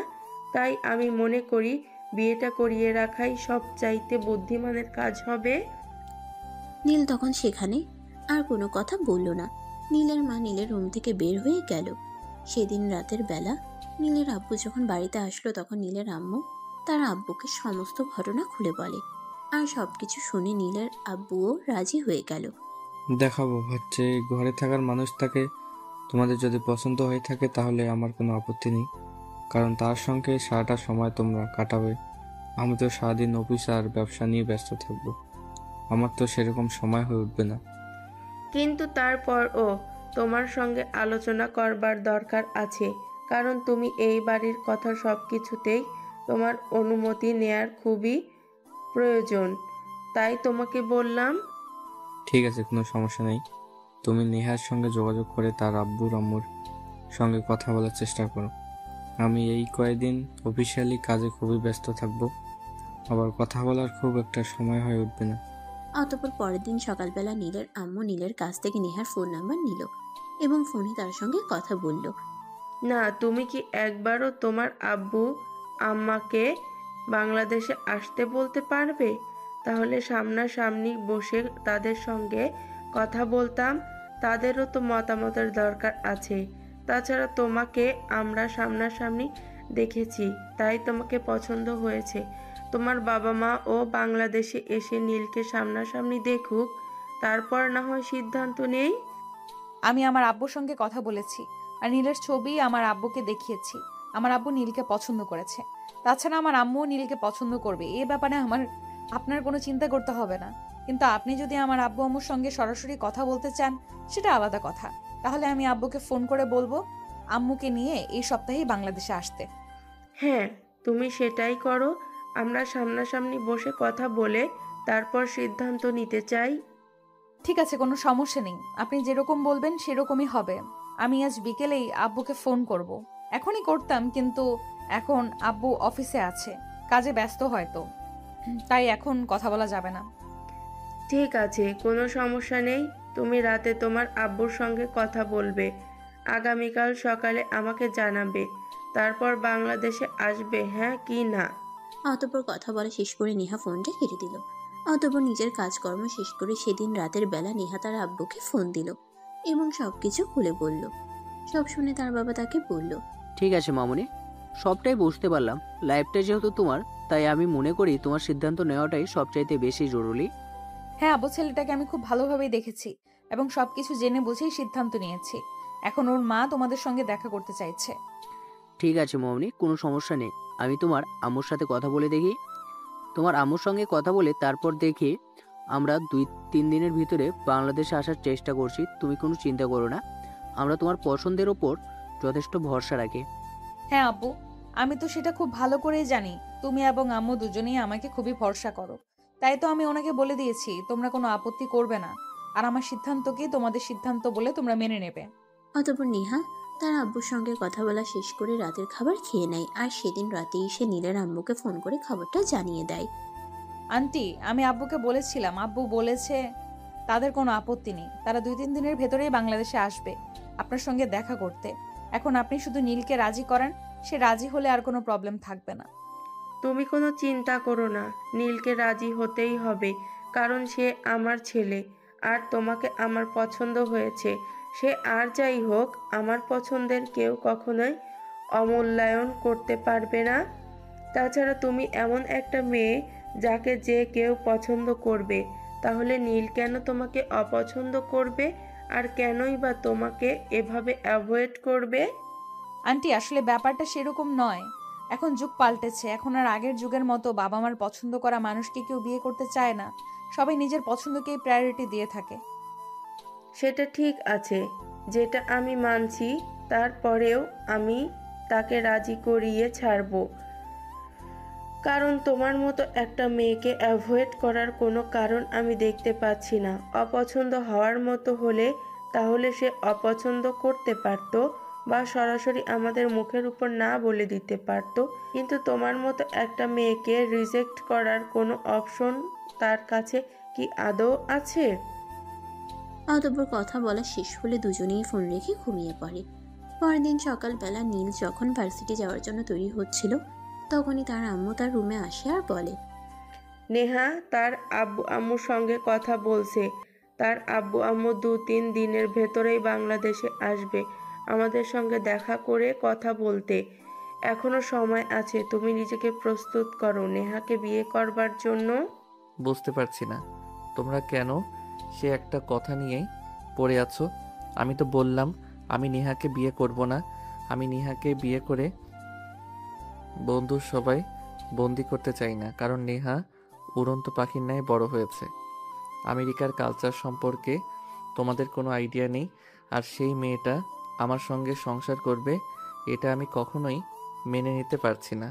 তাই আমি মনে করি বিয়েটা করিয়ে রাখাই সবচাইতে বুদ্ধিমানের কাজ হবে। নীল তখন সেখানে আর কোনো কথা বলল না। নীলের মা নীলের রুম থেকে বের হয়ে গেল। সেদিন রাতের বেলা নীলের আব্বু যখন বাড়িতে আসলো তখন নীলের আম্মু তার আব্বুকে সমস্ত ঘটনা খুলে বলে। আর সবকিছু শুনে নীলের আব্বুও রাজি হয়ে গেল। দেখাবো হচ্ছে ঘরে থাকার মানুষ তাকে তোমাদের যদি পছন্দ হয়ে থাকে তাহলে আমার কোনো আপত্তি নেই, কারণ তার সঙ্গে সারাটা সময় তোমরা কাটাবে। আমি তো সারাদিন অফিস আর ব্যবসা নিয়ে ব্যস্ত থাকবো, আমার তো সেরকম সময় হয়ে উঠবে না। কিন্তু তারপরও তোমার সঙ্গে আলোচনা করবার দরকার আছে, কারণ তুমি এই বাড়ির কথা সব কিছুতেই তোমার অনুমতি নেয়ার খুবই প্রয়োজন। তাই তোমাকে বললাম। ঠিক আছে, কোনো সমস্যা নেই। তুমি নেহার সঙ্গে যোগাযোগ করে তার আব্বুর আম্মুর সঙ্গে কথা বলার চেষ্টা করো। আমি এই কয়েকদিন অফিসিয়ালি কাজে খুবই ব্যস্ত থাকবো, আবার কথা বলার খুব একটা সময় হয়ে উঠবে না। অতঃপর পরের দিন সকালবেলা নীলের আম্মু নীলের কাছ থেকে নেহার ফোন নাম্বার নিল এবং ফোনে তার সঙ্গে কথা বলল। না, তুমি কি একবারও তোমার আব্বু আম্মাকে বাংলাদেশে আসতে বলতে পারবে? তাহলে সামনাসামনি বসে তাদের সঙ্গে কথা বলতাম। তাদেরও তো মতামতের দরকার আছে। তাছাড়া তোমাকে আমরা সামনাসামনি দেখেছি, তাই তোমাকে পছন্দ হয়েছে। তোমার বাবা মা ও বাংলাদেশে এসে নীলকে সামনাসামনি দেখুক, তারপর না হয় সিদ্ধান্ত নেই। আমি আমার আব্বুর সঙ্গে কথা বলেছি, আর নীলের ছবি আমার আব্বুকে দেখিয়েছি। আমার আব্বু নীলকে পছন্দ করেছে। তাছাড়া আমার আম্মুও নীলকে পছন্দ করবে, এ ব্যাপারে আপনার কোনো চিন্তা করতে হবে না। কিন্তু আপনি যদি আমার আব্বু আম্মুর সঙ্গে সরাসরি কথা বলতে চান সেটা আলাদা কথা। তাহলে আমি আব্বুকে ফোন করে বলবো আম্মুকে নিয়ে এই সপ্তাহেই বাংলাদেশে আসতে। হ্যাঁ, তুমি সেটাই করো। আমরা সামনাসামনি বসে কথা বলে তারপর সিদ্ধান্ত নিতে চাই। ঠিক আছে, কোনো সমস্যা নেই। আপনি যেরকম বলবেন সেরকমই হবে। আমি আজ বিকেলেই আব্বুকে ফোন করব। এখনই করতাম, কিন্তু এখন আব্বু অফিসে আছে, কাজে ব্যস্ত হয়তো, তাই এখন কথা বলা যাবে না। ঠিক আছে, কোনো সমস্যা নেই। তুমি রাতে তোমার আব্বুর সঙ্গে কথা বলবে, আগামীকাল সকালে আমাকে জানাবে, তারপর বাংলাদেশে আসবে, হ্যাঁ কি না? অতঃপর কথা বলা শেষ করে নেহা ফোনটা কেটে দিল। অতঃপর নিজের কাজকর্ম শেষ করে সেদিন রাতের বেলা নেহা তার আব্বুকে ফোন দিল এবং সবকিছু খুলে বলল। সব শুনে তার বাবা তাকে বলল, ঠিক আছে মামুনি, সবটাই বুঝতে পারলাম। লাইফটা যেহেতু তোমার, তাই আমি মনে করি তোমার সিদ্ধান্ত নেওয়াটাই সবচাইতে বেশি জরুরি। হ্যাঁ আব্বু, ছেলেটাকে আমি খুব ভালোভাবেই দেখেছি এবং সবকিছু জেনে বুঝেই সিদ্ধান্ত নিয়েছি। এখন ওর মা তোমাদের সঙ্গে দেখা করতে চাইছে। ঠিক আছে মামুনি, কোনো সমস্যা নেই। আমি তোমার আম্মুর সাথে কথা বলে দেখি। তোমার আম্মুর সঙ্গে কথা বলে তারপর দেখি আমরা 2-3 দিনের ভিতরে বাংলাদেশে আসার চেষ্টা করছি। তুমি কোনো চিন্তা করো না, আমরা তোমার পছন্দের ওপর যথেষ্ট ভরসা রাখি। হ্যাঁ আব্বু, আমি তো সেটা খুব ভালো করেই জানি। তুমি এবং আম্মু দুজনেই আমাকে খুবই ভরসা করো। তাই তো আমি ওনাকে বলে দিয়েছি তোমরা কোনো আপত্তি করবে না। আর আমার সিদ্ধান্তকেই তোমাদের সিদ্ধান্ত বলে তোমরা মেনে নেবে। অতঃপর নেহা তার আব্বুর সঙ্গে কথা বলা শেষ করে রাতের খাবার খেয়ে নেয় আর সেদিন রাতেই সে নীলের আম্মুকে ফোন করে খবরটা জানিয়ে দেয়। আন্টি, আমি আব্বুকে বলেছিলাম, আব্বু বলেছে তাদের কোনো আপত্তি নেই, তারা 2-3 দিনের ভেতরেই বাংলাদেশে আসবে আপনার সঙ্গে দেখা করতে। এখন আপনি শুধু নীলকে রাজি করান, সে রাজি হলে আর কোনো প্রবলেম থাকবে না। তুমি কোনো চিন্তা করো না, নীলকে রাজি হতেই হবে, কারণ সে আমার ছেলে আর তোমাকে আমার পছন্দ হয়েছে। সে আর যাই হোক, আমার পছন্দের কেউ কখনোই অমূল্যায়ন করতে পারবে না। তাছাড়া তুমি এমন একটা মেয়ে যাকে যে কেউ পছন্দ করবে, তাহলে নীল কেন তোমাকে অপছন্দ করবে আর কেনই বা তোমাকে এভাবে অ্যাভয়েড করবে? আন্টি, আসলে ব্যাপারটা সেরকম নয়। এখন যুগ পাল্টেছে, এখন আর আগের যুগের মতো বাবা মার পছন্দ করা মানুষকে কেউ বিয়ে করতে চায় না। সবাই নিজের পছন্দকেই প্রায়োরিটি দিয়ে থাকে। সেটা ঠিক আছে, যেটা আমি মানছি, তারপরেও আমি তাকে রাজি করিয়ে ছাড়বো, কারণ তোমার মতো একটা মেয়েকে অ্যাভয়েড করার কোনো কারণ আমি দেখতে পাচ্ছি না। অপছন্দ হওয়ার মতো হলে তাহলে সে অপছন্দ করতে পারতো বা সরাসরি আমাদের মুখের উপর না বলে দিতে পারতো, কিন্তু তোমার মতো একটা মেয়েকে রিজেক্ট করার কোনো অপশন তার কাছে কি আদৌ আছে? অতঃপর কথা বলা শেষ হলে দুজনেই ফোন রেখে ঘুমিয়ে পড়ে। পরের দিন সকালবেলা নীল যখন ভার্সিটি যাওয়ার জন্য তৈরি হচ্ছিল তখনই তার আম্মু তার রুমে আসে আর বলে, নেহা তার আব্বু আম্মুর সঙ্গে কথা বলছে, তার আব্বু আম্মু 2-3 দিনের ভেতরেই বাংলাদেশে আসবে আমাদের সঙ্গে দেখা করে কথা বলতে। এখনো সময় আছে, তুমি নিজেকে প্রস্তুত করো নেহাকে বিয়ে করবার জন্য। বুঝতে পারছি না তোমরা কেন সে একটা কথা নিয়েই পড়ে আছো। আমি তো বললাম আমি নেহাকে বিয়ে করব না। আমি নেহাকে বিয়ে করে বন্ধুর সবাই বন্দি করতে চাই না, কারণ নেহা উড়ন্ত পাখির ন্যায় বড় হয়েছে। আমেরিকার কালচার সম্পর্কে তোমাদের কোনো আইডিয়া নেই, আর সেই মেয়েটা আমার সঙ্গে সংসার করবে, এটা আমি কখনোই মেনে নিতে পারছি না।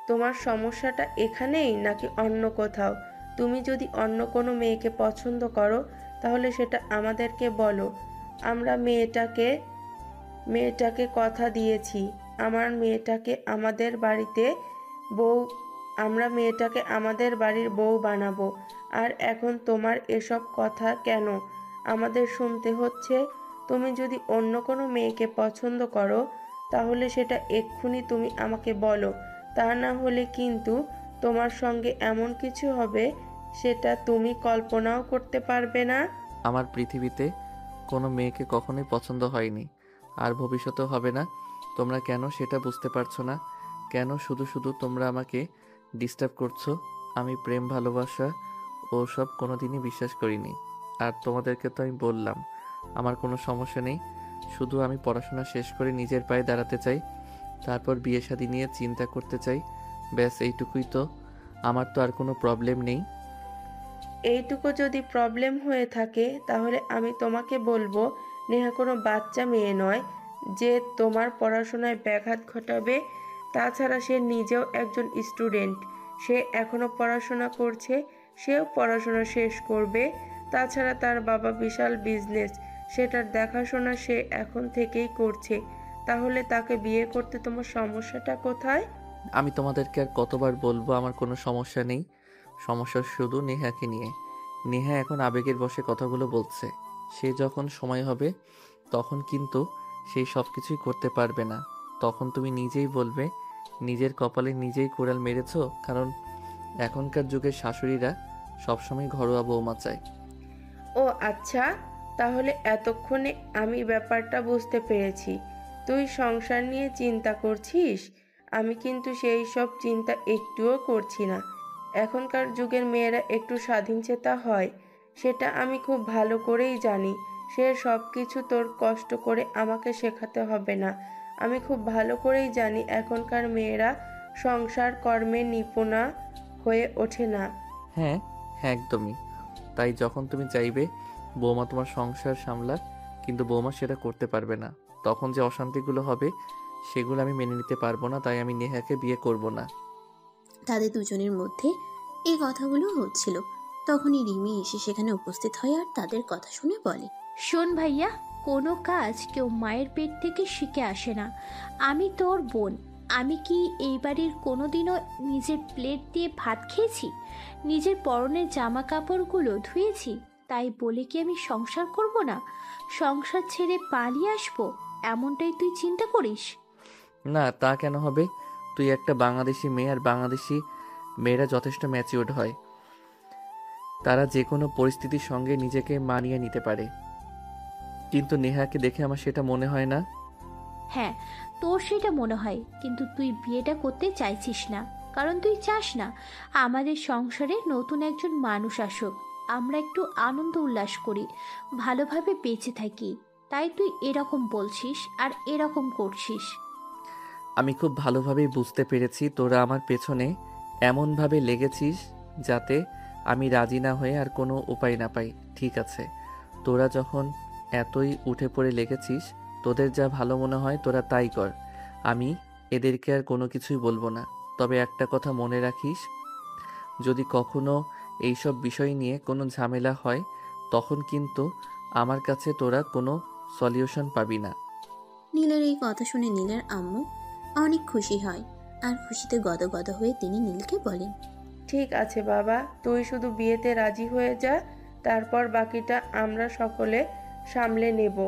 তোমার সমস্যাটা এখানেই নাকি অন্য কোথাও? তুমি যদি অন্য কোনো মেয়েকে পছন্দ করো তাহলে সেটা আমাদেরকে বলো। আমরা মেয়েটাকে কথা দিয়েছি, বউ আমরা মেয়েটাকে আমাদের বাড়ির বউ বানাবো। আর এখন তোমার এসব কথা কেন আমাদের শুনতে হচ্ছে? তুমি যদি অন্য কোনো মেয়েকে পছন্দ করো তাহলে সেটা এক্ষুনি তুমি আমাকে বলো, তা না হলে কিন্তু তোমার সঙ্গে এমন কিছু হবে সেটা তুমি কল্পনাও করতে পারবে না। আমার পৃথিবীতে কোনো মেয়েকে কখনোই পছন্দ হয়নি, আর ভবিষ্যতেও হবে না। তোমরা কেন সেটা বুঝতে পারছো না? কেন শুধু শুধু তোমরা আমাকে ডিস্টার্ব করছো? আমি প্রেম ভালোবাসা ও সব কোনোদিনই বিশ্বাস করিনি। আর তোমাদেরকে তো আমি বললাম আমার কোনো সমস্যা নেই, শুধু আমি পড়াশোনা শেষ করে নিজের পায়ে দাঁড়াতে চাই, তারপর বিয়ে শাদী নিয়ে চিন্তা করতে চাই। ব্যাস এইটুকুই তো, আমার তো আর কোনো প্রবলেম নেই। এইটুকু যদি প্রবলেম হয়ে থাকে তাহলে আমি তোমাকে বলবো, নেহা কোনো বাচ্চা মেয়ে নয় যে তোমার পড়াশোনায় ব্যাঘাত ঘটাবে। তাছাড়া সে নিজেও একজন স্টুডেন্ট, সে এখনো পড়াশোনা করছে, সেও পড়াশোনা শেষ করবে। তাছাড়া তার বাবা বিশাল বিজনেস, সেটার দেখাশোনা সে এখন থেকেই করছে। তাহলে তাকে বিয়ে করতে তোমার সমস্যাটা কোথায়? আমি তোমাদেরকে আর কতবার বলবো আমার কোনো সমস্যা নেই। সমস্যা শুধু নেহাকে নিয়ে। নেহা এখন আবেগের বশে কথাগুলো বলছে। সে যখন সময় হবে তখন কিন্তু সেই সব কিছুই করতে পারবে না। তখন তুমি নিজেই বলবে নিজের কপালে নিজেই কুড়াল মেরেছো, কারণ এখনকার যুগের শাশুড়িরা সবসময় ঘরোয়া বৌমা চায়। ও আচ্ছা, তাহলে এতক্ষণে আমি ব্যাপারটা বুঝতে পেরেছি। তুই সংসার নিয়ে চিন্তা করছিস, আমি কিন্তু সেই সব চিন্তা একটুও করছি না। এখনকার যুগের মেয়েরা একটু স্বাধীনচেতা হয়, সেটা আমি খুব ভালো করেই জানি। সে সব কিছু তোর কষ্ট করে আমাকে শেখাতে হবে না। আমি খুব ভালো করেই জানি এখনকার মেয়েরা সংসার কর্মে নিপুণা হয়ে ওঠে না। হ্যাঁ হ্যাঁ, একদমই তাই। যখন তুমি চাইবে বৌমা তোমার সংসার সামলাক, কিন্তু বৌমা সেটা করতে পারবে না, তখন যে অশান্তিগুলো হবে সেগুলো আমি মেনে নিতে পারবো না, তাই আমি নেহাকে বিয়ে করব না। তাদের দুজনের মধ্যে এই কথাগুলো হচ্ছিল। তখনই রিমি এসে সেখানে উপস্থিত হয় আর তাদের কথা শুনে বলে, শোন ভাইয়া, কোনো কাজ কেউ মায়ের পেট থেকে শিখে আসে না। আমি তোর বোন। আমি কি এই বাড়ির কোনোদিনও নিজের প্লেট দিয়ে ভাত খেয়েছি? নিজের পরনের জামা কাপড়গুলো ধুয়েছি? তাই বলে কি আমি সংসার করব না? সংসার ছেড়ে পালিয়ে আসবো এমনটাই তুই চিন্তা করিস? না, তা কেন হবে? তুই একটা বাংলাদেশি মেয়ে, আর বাংলাদেশি মেয়েরা যথেষ্ট ম্যাচিউরড হয়। তারা যে কোনো পরিস্থিতির সঙ্গে নিজেকে মানিয়ে নিতে পারে। কিন্তু নেহাকে দেখে আমার সেটা মনে হয় না। হ্যাঁ, তোর সেটা মনে হয়, কিন্তু তুই বিয়েটা করতে চাইছিস না, কারণ তুই চাস না আমাদের সংসারে নতুন একজন মানুষ আসুক, আমরা একটু আনন্দ উল্লাস করি, ভালোভাবে বেঁচে থাকি। তাই তুই এরকম বলছিস আর এরকম করছিস। আমি খুব ভালোভাবেই বুঝতে পেরেছি তোরা আমার পেছনে এমনভাবে লেগেছিস যাতে আমি রাজি না হয়ে আর কোনো উপায় না পাই। ঠিক আছে, তোরা যখন এতই উঠে পড়ে লেগেছিস, তোদের যা ভালো মনে হয় তোরা তাই কর। আমি এদেরকে আর কোনো কিছুই বলবো না। তবে একটা কথা মনে রাখিস, যদি কখনো এইসব বিষয় নিয়ে কোনো ঝামেলা হয়, তখন কিন্তু আমার কাছে তোরা কোনো সলিউশন পাবি না। নীলের এই কথা শুনে নীলের আম্মু অনেক খুশি হয় আর খুশিতে গদগদ হয়ে তিনি নীলকে বলেন, ঠিক আছে বাবা, তুই শুধু বিয়েতে রাজি হয়ে যা, তারপর বাকিটা আমরা সকলে সামলে নেব।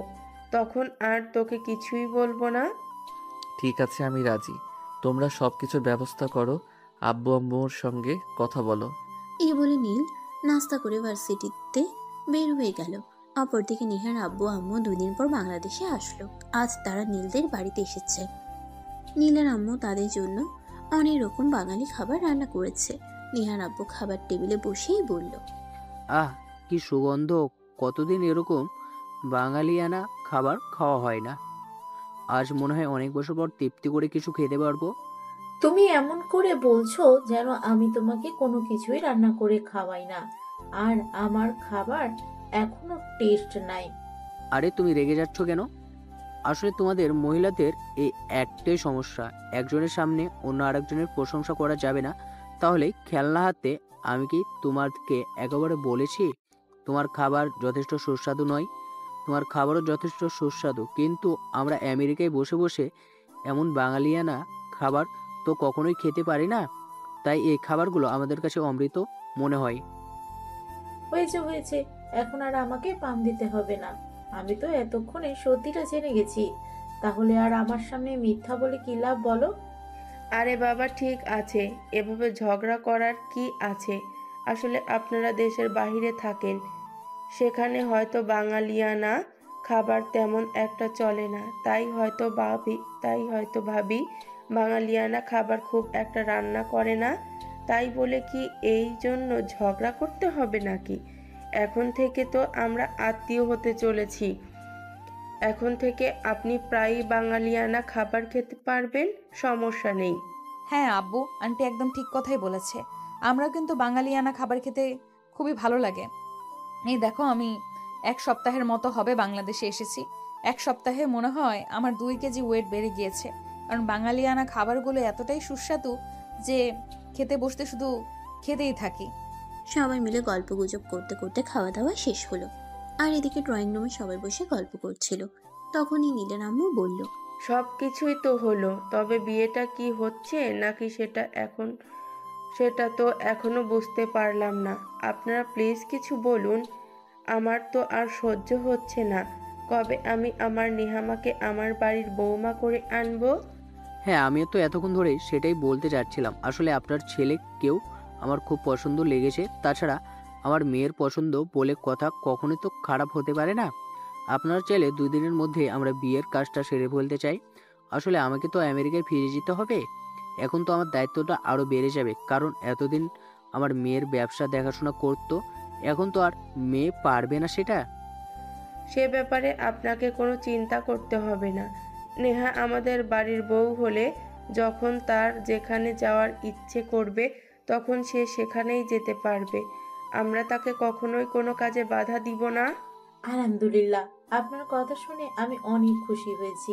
তখন আর তোকে কিছুই বলবো না। ঠিক আছে, আমি রাজি। তোমরা সব কিছুর ব্যবস্থা করো, আব্বু আম্মুর সঙ্গে কথা বলো। এই বলে নীল নাস্তা করে ভার্সিটিতে বের হয়ে গেল। অপরদিকে নিহার আব্বু আম্মু 2 দিন পর বাংলাদেশে আসলো। আজ তারা নীলদের বাড়িতে এসেছে। নীলের আম্মু তাদের জন্য অনেক রকম বাঙালি খাবার রান্না করেছে। নিহার আব্বু খাবার টেবিলে বসেই বলল, আহ, কি সুগন্ধ! কতদিন এরকম বাঙালিয়ানা খাবার খাওয়া হয় না। আজ মনে হয় অনেক বছর পর তৃপ্তি করে কিছু খেতে পারবো। তুমি এমন করে বলছো যেন আমি তোমাকে কোনো কিছুই রান্না করে খাওয়াই না, আর আমার খাবার এখনো টেস্ট নাই। আরে তুমি রেগে যাচ্ছ কেন? আসলে তোমাদের মহিলাদের এই একটাই সমস্যা, একজনের সামনে অন্য আরেকজনের প্রশংসা করা যাবে না। তাহলে খেলনা হাতে আমি কি তোমাকে একেবারে বলেছি তোমার খাবার যথেষ্ট সুস্বাদু নয়? তোমার খাবারও যথেষ্ট সুস্বাদু, কিন্তু আমরা আমেরিকায় বসে বসে এমন বাঙালিয়ানা খাবার তো কখনোই খেতে পারি না। তাই এই খাবারগুলো আমাদের কাছে অমৃত মনে হয়। হয়েছে হয়েছে, এখন আর আমাকে পাম দিতে হবে না। আমি তো এতক্ষণে সত্যিটা জেনে গেছি। তাহলে আর আমার সামনে মিথ্যা বলে কি লাভ বলো? আরে বাবা, ঠিক আছে, এভাবে ঝগড়া করার কি আছে? আসলে আপনারা দেশের বাইরে থাকেন, সেখানে হয়তো বাঙালিয়ানা খাবার তেমন একটা চলে না, তাই হয়তো ভাবি বাঙালিয়ানা খাবার খুব একটা রান্না করে না। তাই বলে কি এই জন্য ঝগড়া করতে হবে নাকি? এখন থেকে তো আমরা আত্মীয় হতে চলেছি। এখন থেকে আপনি প্রায়ই বাঙালিয়ানা খাবার খেতে পারবেন, সমস্যা নেই। হ্যাঁ আব্বু, আন্টি একদম ঠিক কথাই বলেছে। আমরাও কিন্তু বাঙালিয়ানা খাবার খেতে খুবই ভালো লাগে। এই দেখো, আমি 1 সপ্তাহের মতো হবে বাংলাদেশে এসেছি। 1 সপ্তাহে মনে হয় আমার 2 কেজি ওয়েট বেড়ে গিয়েছে, কারণ বাঙালিয়ানা খাবারগুলো এতটাই সুস্বাদু যে খেতে বসতে শুধু খেতেই থাকি। সবাই মিলে গল্পগুজব করতে করতে খাওয়া দাওয়া শেষ হলো। আর এদিকে ড্রয়িং রুমে সবাই বসে গল্প করছিল। তখনই নীলের আম্মু বলল, সব কিছুই তো হলো, তবে বিয়েটা কি হচ্ছে নাকি সেটা তো এখনো বুঝতে পারলাম না। আপনারা প্লিজ কিছু বলুন, আমার তো আর সহ্য হচ্ছে না। কবে আমি আমার নেহামাকে আমার বাড়ির বৌমা করে আনবো? হ্যাঁ, আমিও তো এতক্ষণ ধরে সেটাই বলতে যাচ্ছিলাম। আসলে আপনার ছেলেকেও আমার খুব পছন্দ লেগেছে। তাছাড়া আমার মেয়ের পছন্দ বলে কথা কখনোই তো খারাপ হতে পারে না। আপনার চাইলে 2 দিনের মধ্যে আমরা বিয়ের কাজটা সেরে ফেলতে চাই। আসলে আমাকে তো আমেরিকায় ফিরে যেতে হবে। এখন তো আমার দায়িত্বটা আরও বেড়ে যাবে, কারণ এতদিন আমার মেয়ের ব্যবসা দেখাশোনা করতো, এখন তো আর মেয়ে পারবে না সেটা। সে ব্যাপারে আপনাকে কোনো চিন্তা করতে হবে না। নেহা আমাদের বাড়ির বউ হলে যখন তার যেখানে যাওয়ার ইচ্ছে করবে তখন সে সেখানেই যেতে পারবে। আমরা তাকে কখনোই কোনো কাজে বাধা দিব না। আলহামদুলিল্লাহ, আপনার কথা শুনে আমি অনেক খুশি হয়েছি।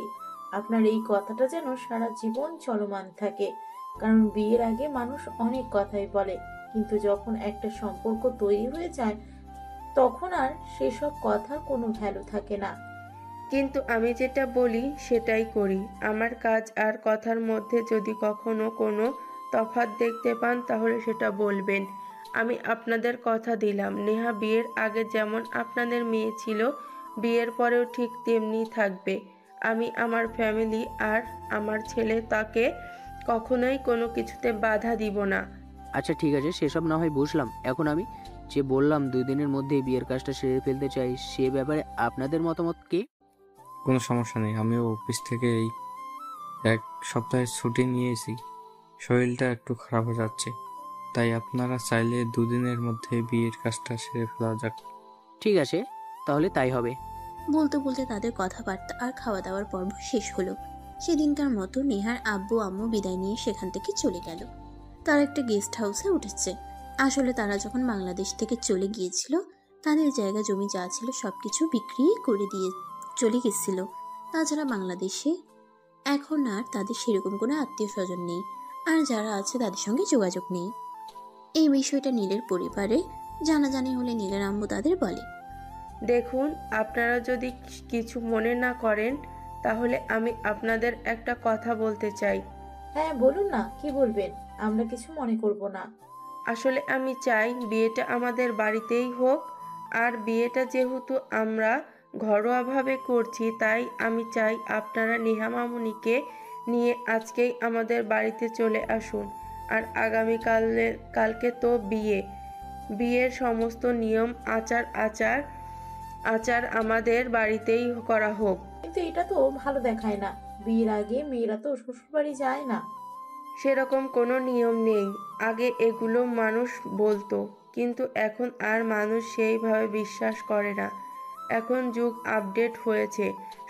আপনার এই কথাটা যেন সারা জীবন চলমান থাকে, কারণ বিয়ের আগে মানুষ অনেক কথাই বলে, কিন্তু যখন একটা সম্পর্ক তৈরি হয়ে যায় তখন আর সেসব কথার কোনো ভ্যালু থাকে না। কিন্তু আমি যেটা বলি সেটাই করি। আমার কাজ আর কথার মধ্যে যদি কখনো কোনো তফাৎ দেখতে পান তাহলে সেটা বলবেন। আমি আপনাদের কথা দিলাম, নেহা বিয়ের আগে যেমন আপনাদের মেয়ে ছিল, বিয়ের পরেও ঠিক তেমনি থাকবে। আমি আমার ফ্যামিলি আর আমার ছেলে তাকে কখনোই কোনো কিছুতে বাধা দিব না। আচ্ছা ঠিক আছে, সেসব না হয় বুঝলাম। এখন আমি যে বললাম 2 দিনের মধ্যেই বিয়ের কাজটা সেরে ফেলতে চাই, সে ব্যাপারে আপনাদের মতামত কি? কোনো সমস্যা নেই, আমিও অফিস থেকে এই 1 সপ্তাহের ছুটি নিয়েছি। শরীরটা একটু খারাপ হয়ে যাচ্ছে, তাই আপনারা চাইলে 2 দিনের মধ্যে বিয়ের কাজটা সেরে ফেলা যাক। ঠিক আছে, তাহলে তাই হবে। বলতে বলতে তাদের কথাবার্তা আর খাওয়া দাওয়ার পর্ব শেষ হলো। সেদিনকার মতো নেহার আব্বু আম্মু বিদায় নিয়ে সেখান থেকে চলে গেল। তারা একটা গেস্ট হাউসে উঠেছে। আসলে তারা যখন বাংলাদেশ থেকে চলে গিয়েছিল তাদের জায়গা জমি যা ছিল সবকিছু বিক্রি করে দিয়ে চলে গেছিল। তাছাড়া বাংলাদেশে এখন আর তাদের সেরকম কোনো আত্মীয় স্বজন নেই, আর যারা আছে তাদের সঙ্গে যোগাযোগ নেই। এই বিষয়টা নীলের পরিবারে জানাজানি হলে নীলের আম্মু তাদের বলে, দেখুন, আপনারা যদি কিছু মনে না করেন তাহলে আমি আপনাদের একটা কথা বলতে চাই। হ্যাঁ বলুন না, কি বলবেন? আমরা কিছু মনে করব না। আসলে আমি চাই বিয়েটা আমাদের বাড়িতেই হোক, আর বিয়েটা যেহেতু আমরা ঘরোয়াভাবে করছি তাই আমি চাই আপনারা নেহা মামুনিকে নিয়ে আজকেই আমাদের বাড়িতে চলে আসুন। আর কালকে তো বিয়ের সমস্ত নিয়ম আচার আমাদের বাড়িতেই করা হোক। কিন্তু এটা তো ভালো দেখায় না। বিয়ের আগে মেয়েরা তো শ্বশুর বাড়ি যায় না। সেরকম কোনো নিয়ম নেই। আগে এগুলো মানুষ বলতো, কিন্তু এখন আর মানুষ সেইভাবে বিশ্বাস করে না। এখন যুগ আপডেট হয়েছে,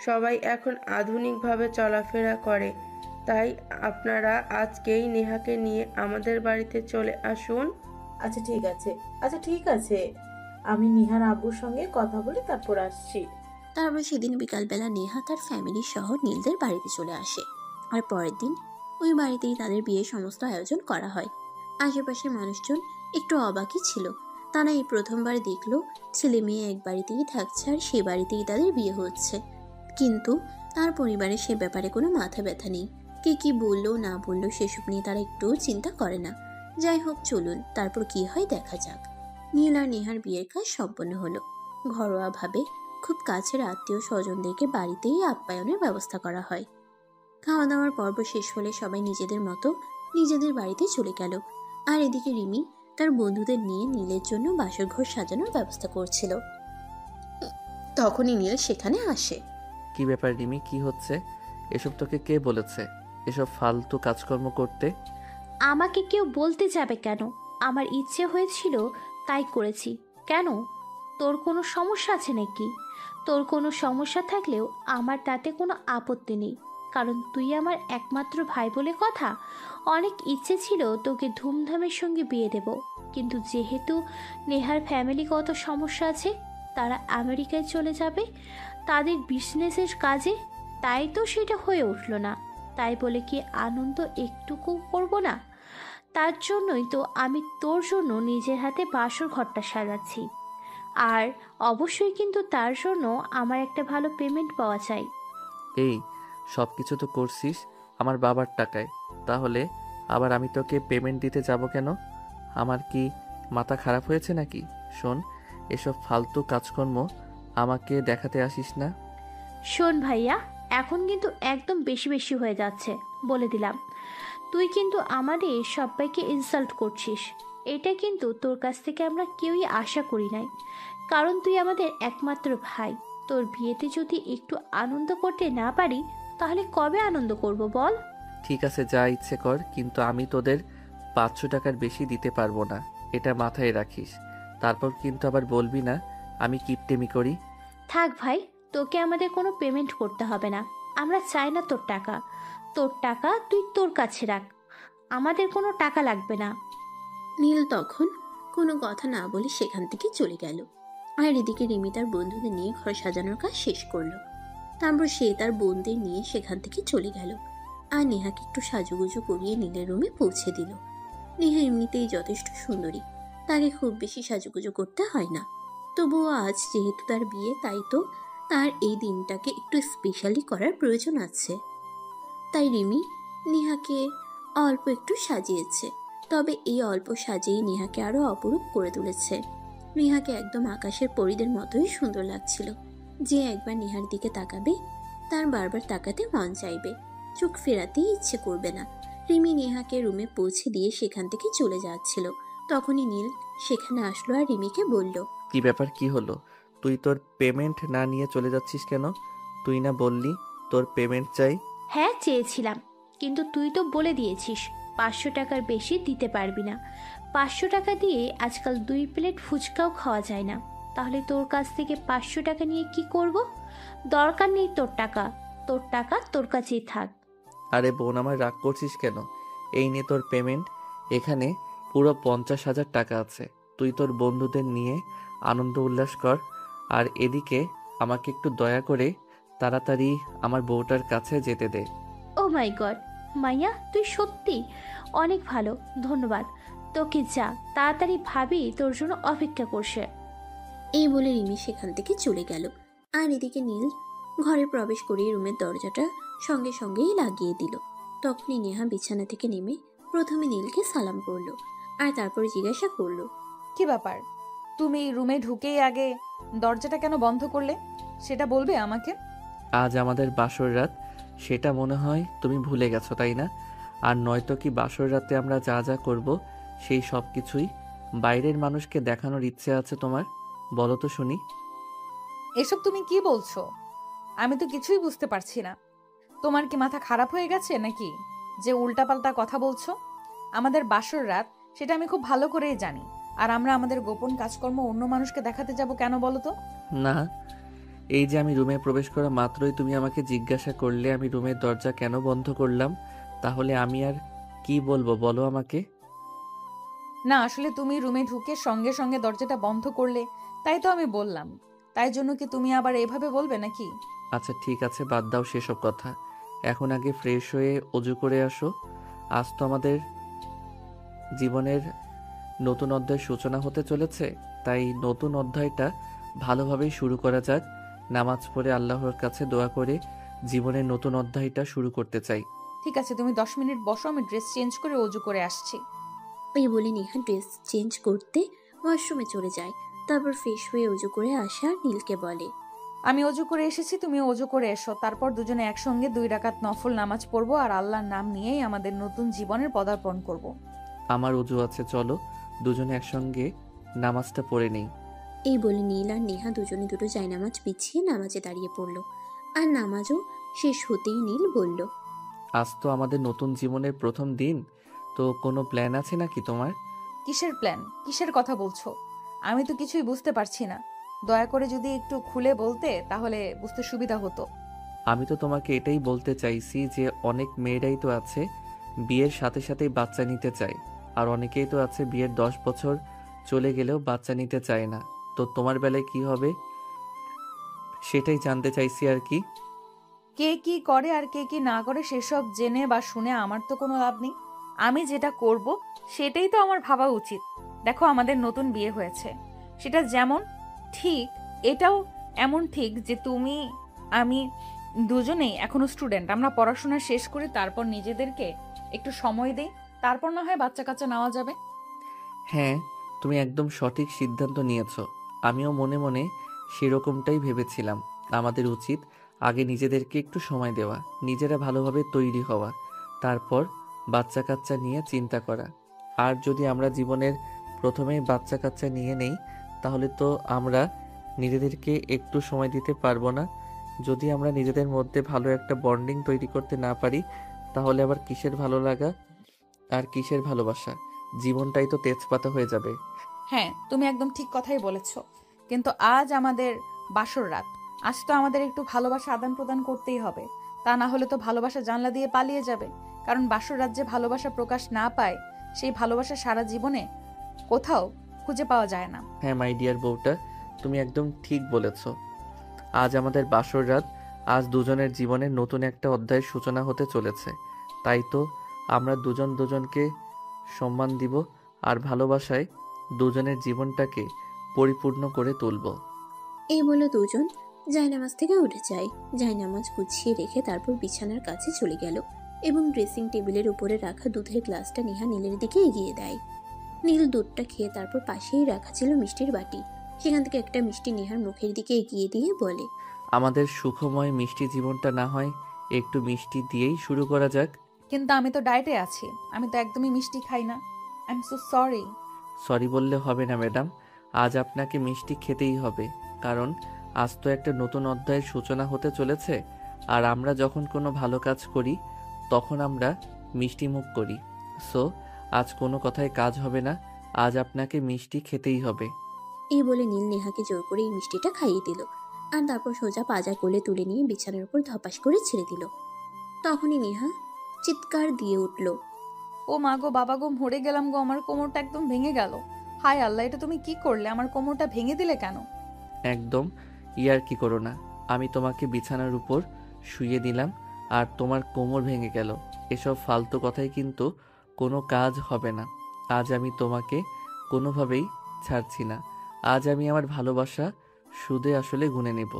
সবাই এখন আধুনিকভাবে চলাফেরা করে। তাই আপনারা আজকেই নেহাকে নিয়ে আমাদের বাড়িতে চলে আসুন। আচ্ছা ঠিক আছে, আমি নিহার আব্বুর সঙ্গে কথা বলে তারপর আসছি। তারপর সেদিন বিকালবেলা নেহা তার ফ্যামিলি সহ নীলদের বাড়িতে চলে আসে। আর পরের দিন ওই বাড়িতেই তাদের বিয়ের সমস্ত আয়োজন করা হয়। আশেপাশের মানুষজন একটু অবাকই ছিল। তারা এই প্রথমবার দেখলো ছেলে মেয়ে এক বাড়িতেই থাকছে আর সে বাড়িতেই তাদের বিয়ে হচ্ছে। কিন্তু তার পরিবারে সে ব্যাপারে কোনো মাথা ব্যথা নেই। কে কি বললো না বললো সেসব নিয়ে তারা একটুও চিন্তা করে না। যাই হোক, চলুন তারপর কি হয় দেখা যাক। নীল আর নেহার বিয়ের কাজ সম্পন্ন হলো। ঘরোয়াভাবে খুব কাছের আত্মীয় স্বজনদেরকে বাড়িতেই আপ্যায়নের ব্যবস্থা করা হয়। খাওয়া দাওয়ার পর্ব শেষ হলে সবাই নিজেদের মতো নিজেদের বাড়িতে চলে গেল। আর এদিকে রিমি তার বন্ধুদের নিয়ে নীলের জন্য বাসর ঘর সাজানোর ব্যবস্থা করছিল। তখনই নীল সেখানে আসে। কি ব্যাপার রিমি, কি হচ্ছে? এসব তোকে কে বলেছে এসব ফালতু কাজকর্ম করতে? আমাকে কেউ বলতে যাবে কেন? আমার ইচ্ছে হয়েছিল তাই করেছি। কেন, তোর কোনো সমস্যা আছে নাকি? তোর কোনো সমস্যা থাকলেও আমার তাতে কোনো আপত্তি নেই, কারণ তুই আমার একমাত্র ভাই বলে কথা। অনেক ইচ্ছে ছিল তোকে ধুমধামের সঙ্গে বিয়ে দেব, কিন্তু যেহেতু নেহার ফ্যামিলিগত সমস্যা আছে, তারা আমেরিকায় চলে যাবে তাদের বিজনেসের কাজে, তাই তো সেটা হয়ে উঠল না। তাই বলে কি আনন্দ একটুকু করব না? তার জন্যই তো আমি তোর জন্য নিজের হাতে বাসর ঘরটা সাজাচ্ছি। আর অবশ্যই কিন্তু তার জন্য আমার একটা ভালো পেমেন্ট পাওয়া চাই। এই সব কিছু তো করছিস আমার বাবার টাকায়, তাহলে আবার আমি তোকে পেমেন্ট দিতে যাব কেন? আমার কি মাথা খারাপ হয়েছে নাকি? শোন, এসব ফালতু কাজকর্ম আমাকে দেখাতে আসিস না। শোন ভাইয়া, এখন কিন্তু একদম বেশি বেশি হয়ে যাচ্ছে, বলে দিলাম। তুই কিন্তু আমাদের সবাইকে ইনসাল্ট করছিস। এটা কিন্তু তোর কাছ থেকে আমরা কেউই আশা করি নাই, কারণ তুই আমাদের একমাত্র ভাই। তোর বিয়েতে যদি একটু আনন্দ করতে না পারি তাহলে কবে আনন্দ করব বল? ঠিক আছে, যা ইচ্ছে কর, কিন্তু আমি তোদের 500 টাকার বেশি দিতে পারবো না, এটা মাথায় রাখিস। তারপর কিন্তু আবার বলবি না আমি কিপটেমি করি। থাক ভাই, তোকে আমাদের কোনো পেমেন্ট করতে হবে না। আমরা চাই না তোর টাকা। তোর টাকা তুই তোর কাছে রাখ, আমাদের কোনো টাকা লাগবে না। নীল তখন কোনো কথা না বলে সেখান থেকে চলে গেল। আর এদিকে রিমি তার বন্ধুদের নিয়ে ঘর সাজানোর কাজ শেষ করলো। তারপর সে তার বোনদের নিয়ে সেখান থেকে চলে গেল আর নেহাকে একটু সাজুগুজু করিয়ে নীলের রুমে পৌঁছে দিল। নেহা এমনিতেই যথেষ্ট সুন্দরী, তাকে খুব বেশি সাজুগুজু করতে হয় না। তবুও আজ যেহেতু তার বিয়ে, তাই তো তার এই দিনটাকে একটু স্পেশালি করার প্রয়োজন আছে। তাই রিমি নেহাকে অল্প একটু সাজিয়েছে, তবে এই অল্প সাজিয়েই নেহাকে আরো অপরূপ করে তুলেছে। নেহাকে একদম আকাশের পরীদের মতোই সুন্দর লাগছিল। যে একবার নেহার দিকে তাকাবে তার বারবার তাকাতে মন চাইবে, চোখ ফেরাতেই ইচ্ছে করবে না। রিমি নেহাকে রুমে পৌঁছে দিয়ে সেখান থেকে চলে যাচ্ছিল, তখনই নীল সেখানে আসলো আর রিমিকে বলল, কি ব্যাপার, কি হলো? তুই তোর পেমেন্ট না নিয়ে চলে যাচ্ছিস কেন? তুই না বললি তোর পেমেন্ট চাই? হ্যাঁ চেয়েছিলাম, কিন্তু তুই তো বলে দিয়েছিস 500 টাকার বেশি দিতে পারবি না। 500 টাকা দিয়ে আজকাল 2 প্লেট ফুচকাও খাওয়া যায় না। তাহলে তোর কাছ থেকে 500 টাকা নিয়ে কি করব? দরকার নেই তোর টাকা, তোর টাকা তোর কাছেই থাক। আরে বোন, আমার রাগ করছিস কেন? এই নে তোর পেমেন্ট। এখানে পুরো 50,000 টাকা আছে। তুই তোর বন্ধুদের নিয়ে আনন্দ উল্লাস কর। আর এদিকে আমাকে একটু দয়া করে তাড়াতাড়ি আমার বউটার কাছে যেতে দে। ও মাই গড, মাইয়া তুই সত্যি অনেক ভালো, ধন্যবাদ তোকে। যা তাড়াতাড়ি, ভাবি তোর জন্য অপেক্ষা করছে। এই বলে রিমি সেখান থেকে চলে গেল। আর এদিকে নীল ঘরে প্রবেশ করেই রুমের দরজাটা সঙ্গে সঙ্গেই লাগিয়ে দিল। তখনই নেহা বিছানা থেকে নেমে প্রথমে নীলকে সালাম করলো, আর তারপর জিজ্ঞাসা করলো, কি ব্যাপার, তুমি রুমে ঢুকেই আগে দরজাটা কেন বন্ধ করলে? সেটা বলবে আমাকে। আজ আমাদের বাসর রাত, সেটা মনে হয় তুমি ভুলে গেছো, তাই না? আর নয়তো কি বাসর রাতে আমরা যা যা করব সেই সব কিছুই বাইরের মানুষকে দেখানোর ইচ্ছে আছে তোমার? বলো তো শুনি। এসব তুমি কি বলছো? আমি তো কিছুই বুঝতে পারছি না। তোমার কি মাথা খারাপ হয়ে গেছে নাকি যে উল্টাপাল্টা কথা বলছো? আমাদের বাসর রাত, সেটা আমি খুব ভালো করেই জানি। আর আমরা আমাদের গোপন কাজকর্ম অন্য মানুষকে দেখাতে যাব কেন বলো তো? না, এই যে আমি রুমে প্রবেশ করা মাত্রই তুমি আমাকে জিজ্ঞাসা করলে আমি রুমের দরজা কেন বন্ধ করলাম, তাহলে আমি আর কি বলবো বলো আমাকে? না, আসলে তুমি রুমে ঢুকে সঙ্গে সঙ্গে দরজাটা বন্ধ করলে, তাই তো আমি বললাম। তাই জন্য কি তুমি আবার এভাবে বলবে নাকি? আচ্ছা ঠিক আছে, বাদ দাও সেসব কথা। এখন আগে ফ্রেশ হয়ে অজু করে আসো। আজ তো আমাদের জীবনের নতুন অধ্যায় সূচনা হতে চলেছে, তাই নতুন অধ্যায়টা ভালোভাবেই শুরু করা যাক। নামাজ পড়ে আল্লাহর কাছে দোয়া করে জীবনের নতুন অধ্যায়টা শুরু করতে চাই। ঠিক আছে, তুমি 10 মিনিট বসো, আমি ড্রেস চেঞ্জ করে অজু করে আসছি। এই বলে নেহা ড্রেস চেঞ্জ করতে ওয়াশরুমে চলে যায়। তারপর ফ্রেশ হয়ে অজু করে আসে আর নীলকে বলে, আমি অজু করে এসেছি, তুমি অজু করে এসো। তারপর দুজনে একসঙ্গে 2 রাকাত নফল নামাজ পড়বো আর আল্লাহর নাম নিয়েই আমাদের নতুন জীবনের পদার্পণ করব। আমার অজু আছে, চলো দুজনে একসঙ্গে নামাজটা পড়ে নেই। এই বলে নীল আর নেহা দুজনে দুটো জায়নামাজ বিছিয়ে নামাজে দাঁড়িয়ে পড়লো। আর নামাজও শেষ হতেই নীল বলল, আজ তো আমাদের নতুন জীবনের প্রথম দিন, তো কোনো প্ল্যান আছে নাকি তোমার? কিসের প্ল্যান, কিসের কথা বলছো? আমি তো কিছুই বুঝতে পারছি না। দয়া করে যদি একটু খুলে বলতে তাহলে বুঝতে সুবিধা হতো। আমি তো তোমাকে এটাই বলতে চাইছি যে অনেক মেয়েরাই তো আছে বিয়ের সাথে সাথেই বাচ্চা নিতে চায়, আর অনেকেই তো আছে বিয়ের 10 বছর চলে গেলেও বাচ্চা নিতে চায় না। তো তোমার বেলায় কি হবে সেটাই জানতে চাইছি আর কি। কে কি করে আর কে কি না করে সেসব জেনে বা শুনে আমার তো কোনো লাভ নেই। আমি যেটা করব সেটাই তো আমার ভাবা উচিত। দেখো, আমাদের নতুন বিয়ে হয়েছে, সেটা যেমন ঠিক এটাও এমন ঠিক যে তুমি আমি দুজনেই এখনো স্টুডেন্ট। আমরা পড়াশোনা শেষ করে তারপর নিজেদেরকে একটু সময় দেই, তারপর না হয় বাচ্চা কাচ্চা নেওয়া যাবে। হ্যাঁ, তুমি একদম সঠিক সিদ্ধান্ত নিয়েছো। আমিও মনে মনে সেরকমটাই ভেবেছিলাম। আমাদের উচিত আগে নিজেদেরকে একটু সময় দেওয়া, নিজেরা ভালোভাবে তৈরি হওয়া, তারপর বাচ্চা কাচ্চা নিয়ে চিন্তা করা। আর যদি আমরা জীবনের প্রথমেই বাচ্চা কাচ্চা নিয়ে নেই তাহলে তো আমরা নিজেদেরকে একটু সময় দিতে পারবো না। যদি আমরা নিজেদের মধ্যে ভালো একটা বন্ডিং তৈরি করতে না পারি তাহলে আবার কিসের ভালো লাগা আর কিসের ভালোবাসা? জীবনটাই তো তেজপাতা হয়ে যাবে। হ্যাঁ, তুমি একদম ঠিক কথাই বলেছ। কিন্তু আজ আমাদের বাসর রাত, আজ তো আমাদের একটু ভালোবাসা আদান প্রদান করতেই হবে। তা না হলে তো ভালোবাসা জানলা দিয়ে পালিয়ে যাবে। কারণ বাসর রাত যে ভালোবাসা প্রকাশ না পায়, সেই ভালোবাসা সারা জীবনে কোথাও খুঁজে পাওয়া যায় না। হ্যাঁ মাই ডিয়ার বউটা, তুমি একদম ঠিক বলেছ। আজ আমাদের বাসর রাত, আজ দুজনের জীবনের নতুন একটা অধ্যায়ের সূচনা হতে চলেছে। তাই তো আমরা দুজন দুজনকে সম্মান দিব আর ভালোবাসায় দুজনের জীবনটাকে পরিপূর্ণ করে তুলব। এই বলে দুজন জায়নামাজ থেকে উঠে যায়। জায়নামাজ গুছিয়ে রেখে তারপর বিছানার কাছে চলে গেল এবং ড্রেসিং টেবিলের উপরে রাখা দুধের গ্লাসটা নেহা নীলের দিকে এগিয়ে দেয়। নীল দুধটা খেয়ে তারপর পাশেই রাখা ছিল মিষ্টির বাটি, সেখান থেকে একটা মিষ্টি নেহার মুখের দিকে এগিয়ে দিয়ে বলে, আমাদের সুখময় মিষ্টি জীবনটা না হয় একটু মিষ্টি দিয়েই শুরু করা যাক। কিন্তু আমি তো ডায়েটে আছি, আমি তো একদমই মিষ্টি খাই না। I am so sorry. Sorry বললে হবে না ম্যাডাম, আজ আপনাকে মিষ্টি খেতেই হবে, কারণ আজ তো একটা নতুন অধ্যায়ের সূচনা হতে চলেছে। আর আমরা যখন কোনো ভালো কাজ করি তখন আমরা মিষ্টি মুখ করি। সো আজ কোনো কথায় কাজ হবে না, আজ আপনাকে মিষ্টি খেতেই হবে। এই বলে নীল নেহাকে জোর করে এই মিষ্টিটা খাইয়ে দিল আর তারপর সোজা পাজা কোলে তুলে নিয়ে বিছানার উপর ধপাস করে ছেড়ে দিল। তখনই নেহা চিৎকার দিয়ে উঠল, ও মা গো, বাবা গো, মরে গেলাম গো, আমার কোমরটা একদম ভেঙে গেল। হায় আল্লাহ, এটা তুমি কি করলে? আমার কোমরটা ভেঙে দিলে কেন? একদম ইয়ার কি করো না, আমি তোমাকে বিছানার উপর শুইয়ে দিলাম আর তোমার কোমর ভেঙে গেল। এসব ফালতু কথাই কিন্তু কোনো কাজ হবে না। আজ আমি তোমাকে কোনোভাবেই ছাড়ছি না। আজ আমি আমার ভালোবাসা সুদে আসলে গুনে নেব।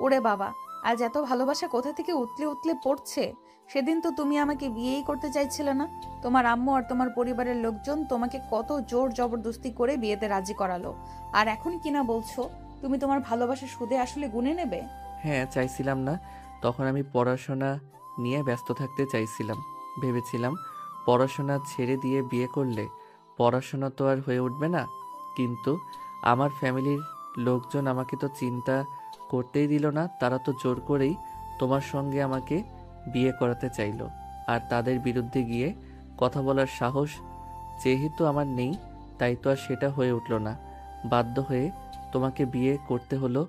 ওরে বাবা, আজ এত ভালোবাসা কোথা থেকে উতলে উতলে পড়ছে। সেদিন তো তুমি আমাকে বিয়েই করতে চাইছিলে না। তোমার আম্মু আর তোমার পরিবারের লোকজন তোমাকে কত জোর জবরদস্তি করে বিয়েতে রাজি করালো, আর এখন কিনা বলছো তুমি তোমার ভালোবাসা সুদে আসলে গুনে নেবে। হ্যাঁ, চাইছিলাম না, তখন আমি পড়াশোনা নিয়ে ব্যস্ত থাকতে চাইছিলাম। ভেবেছিলাম পড়াশোনা ছেড়ে দিয়ে বিয়ে করলে পড়াশোনা তো আর হয়ে উঠবে না। কিন্তু আমার ফ্যামিলির লোকজন আমাকে তো চিন্তা করতেই দিল না। তারা তো জোর করেই তোমার সঙ্গে আমাকে বিয়ে করাতে চাইলো। আর তাদের বিরুদ্ধে গিয়ে কথা বলার সাহস যেহেতু আমার নেই, তাই তো আর সেটা হয়ে উঠল না। বাধ্য হয়ে তোমাকে বিয়ে করতে হলো।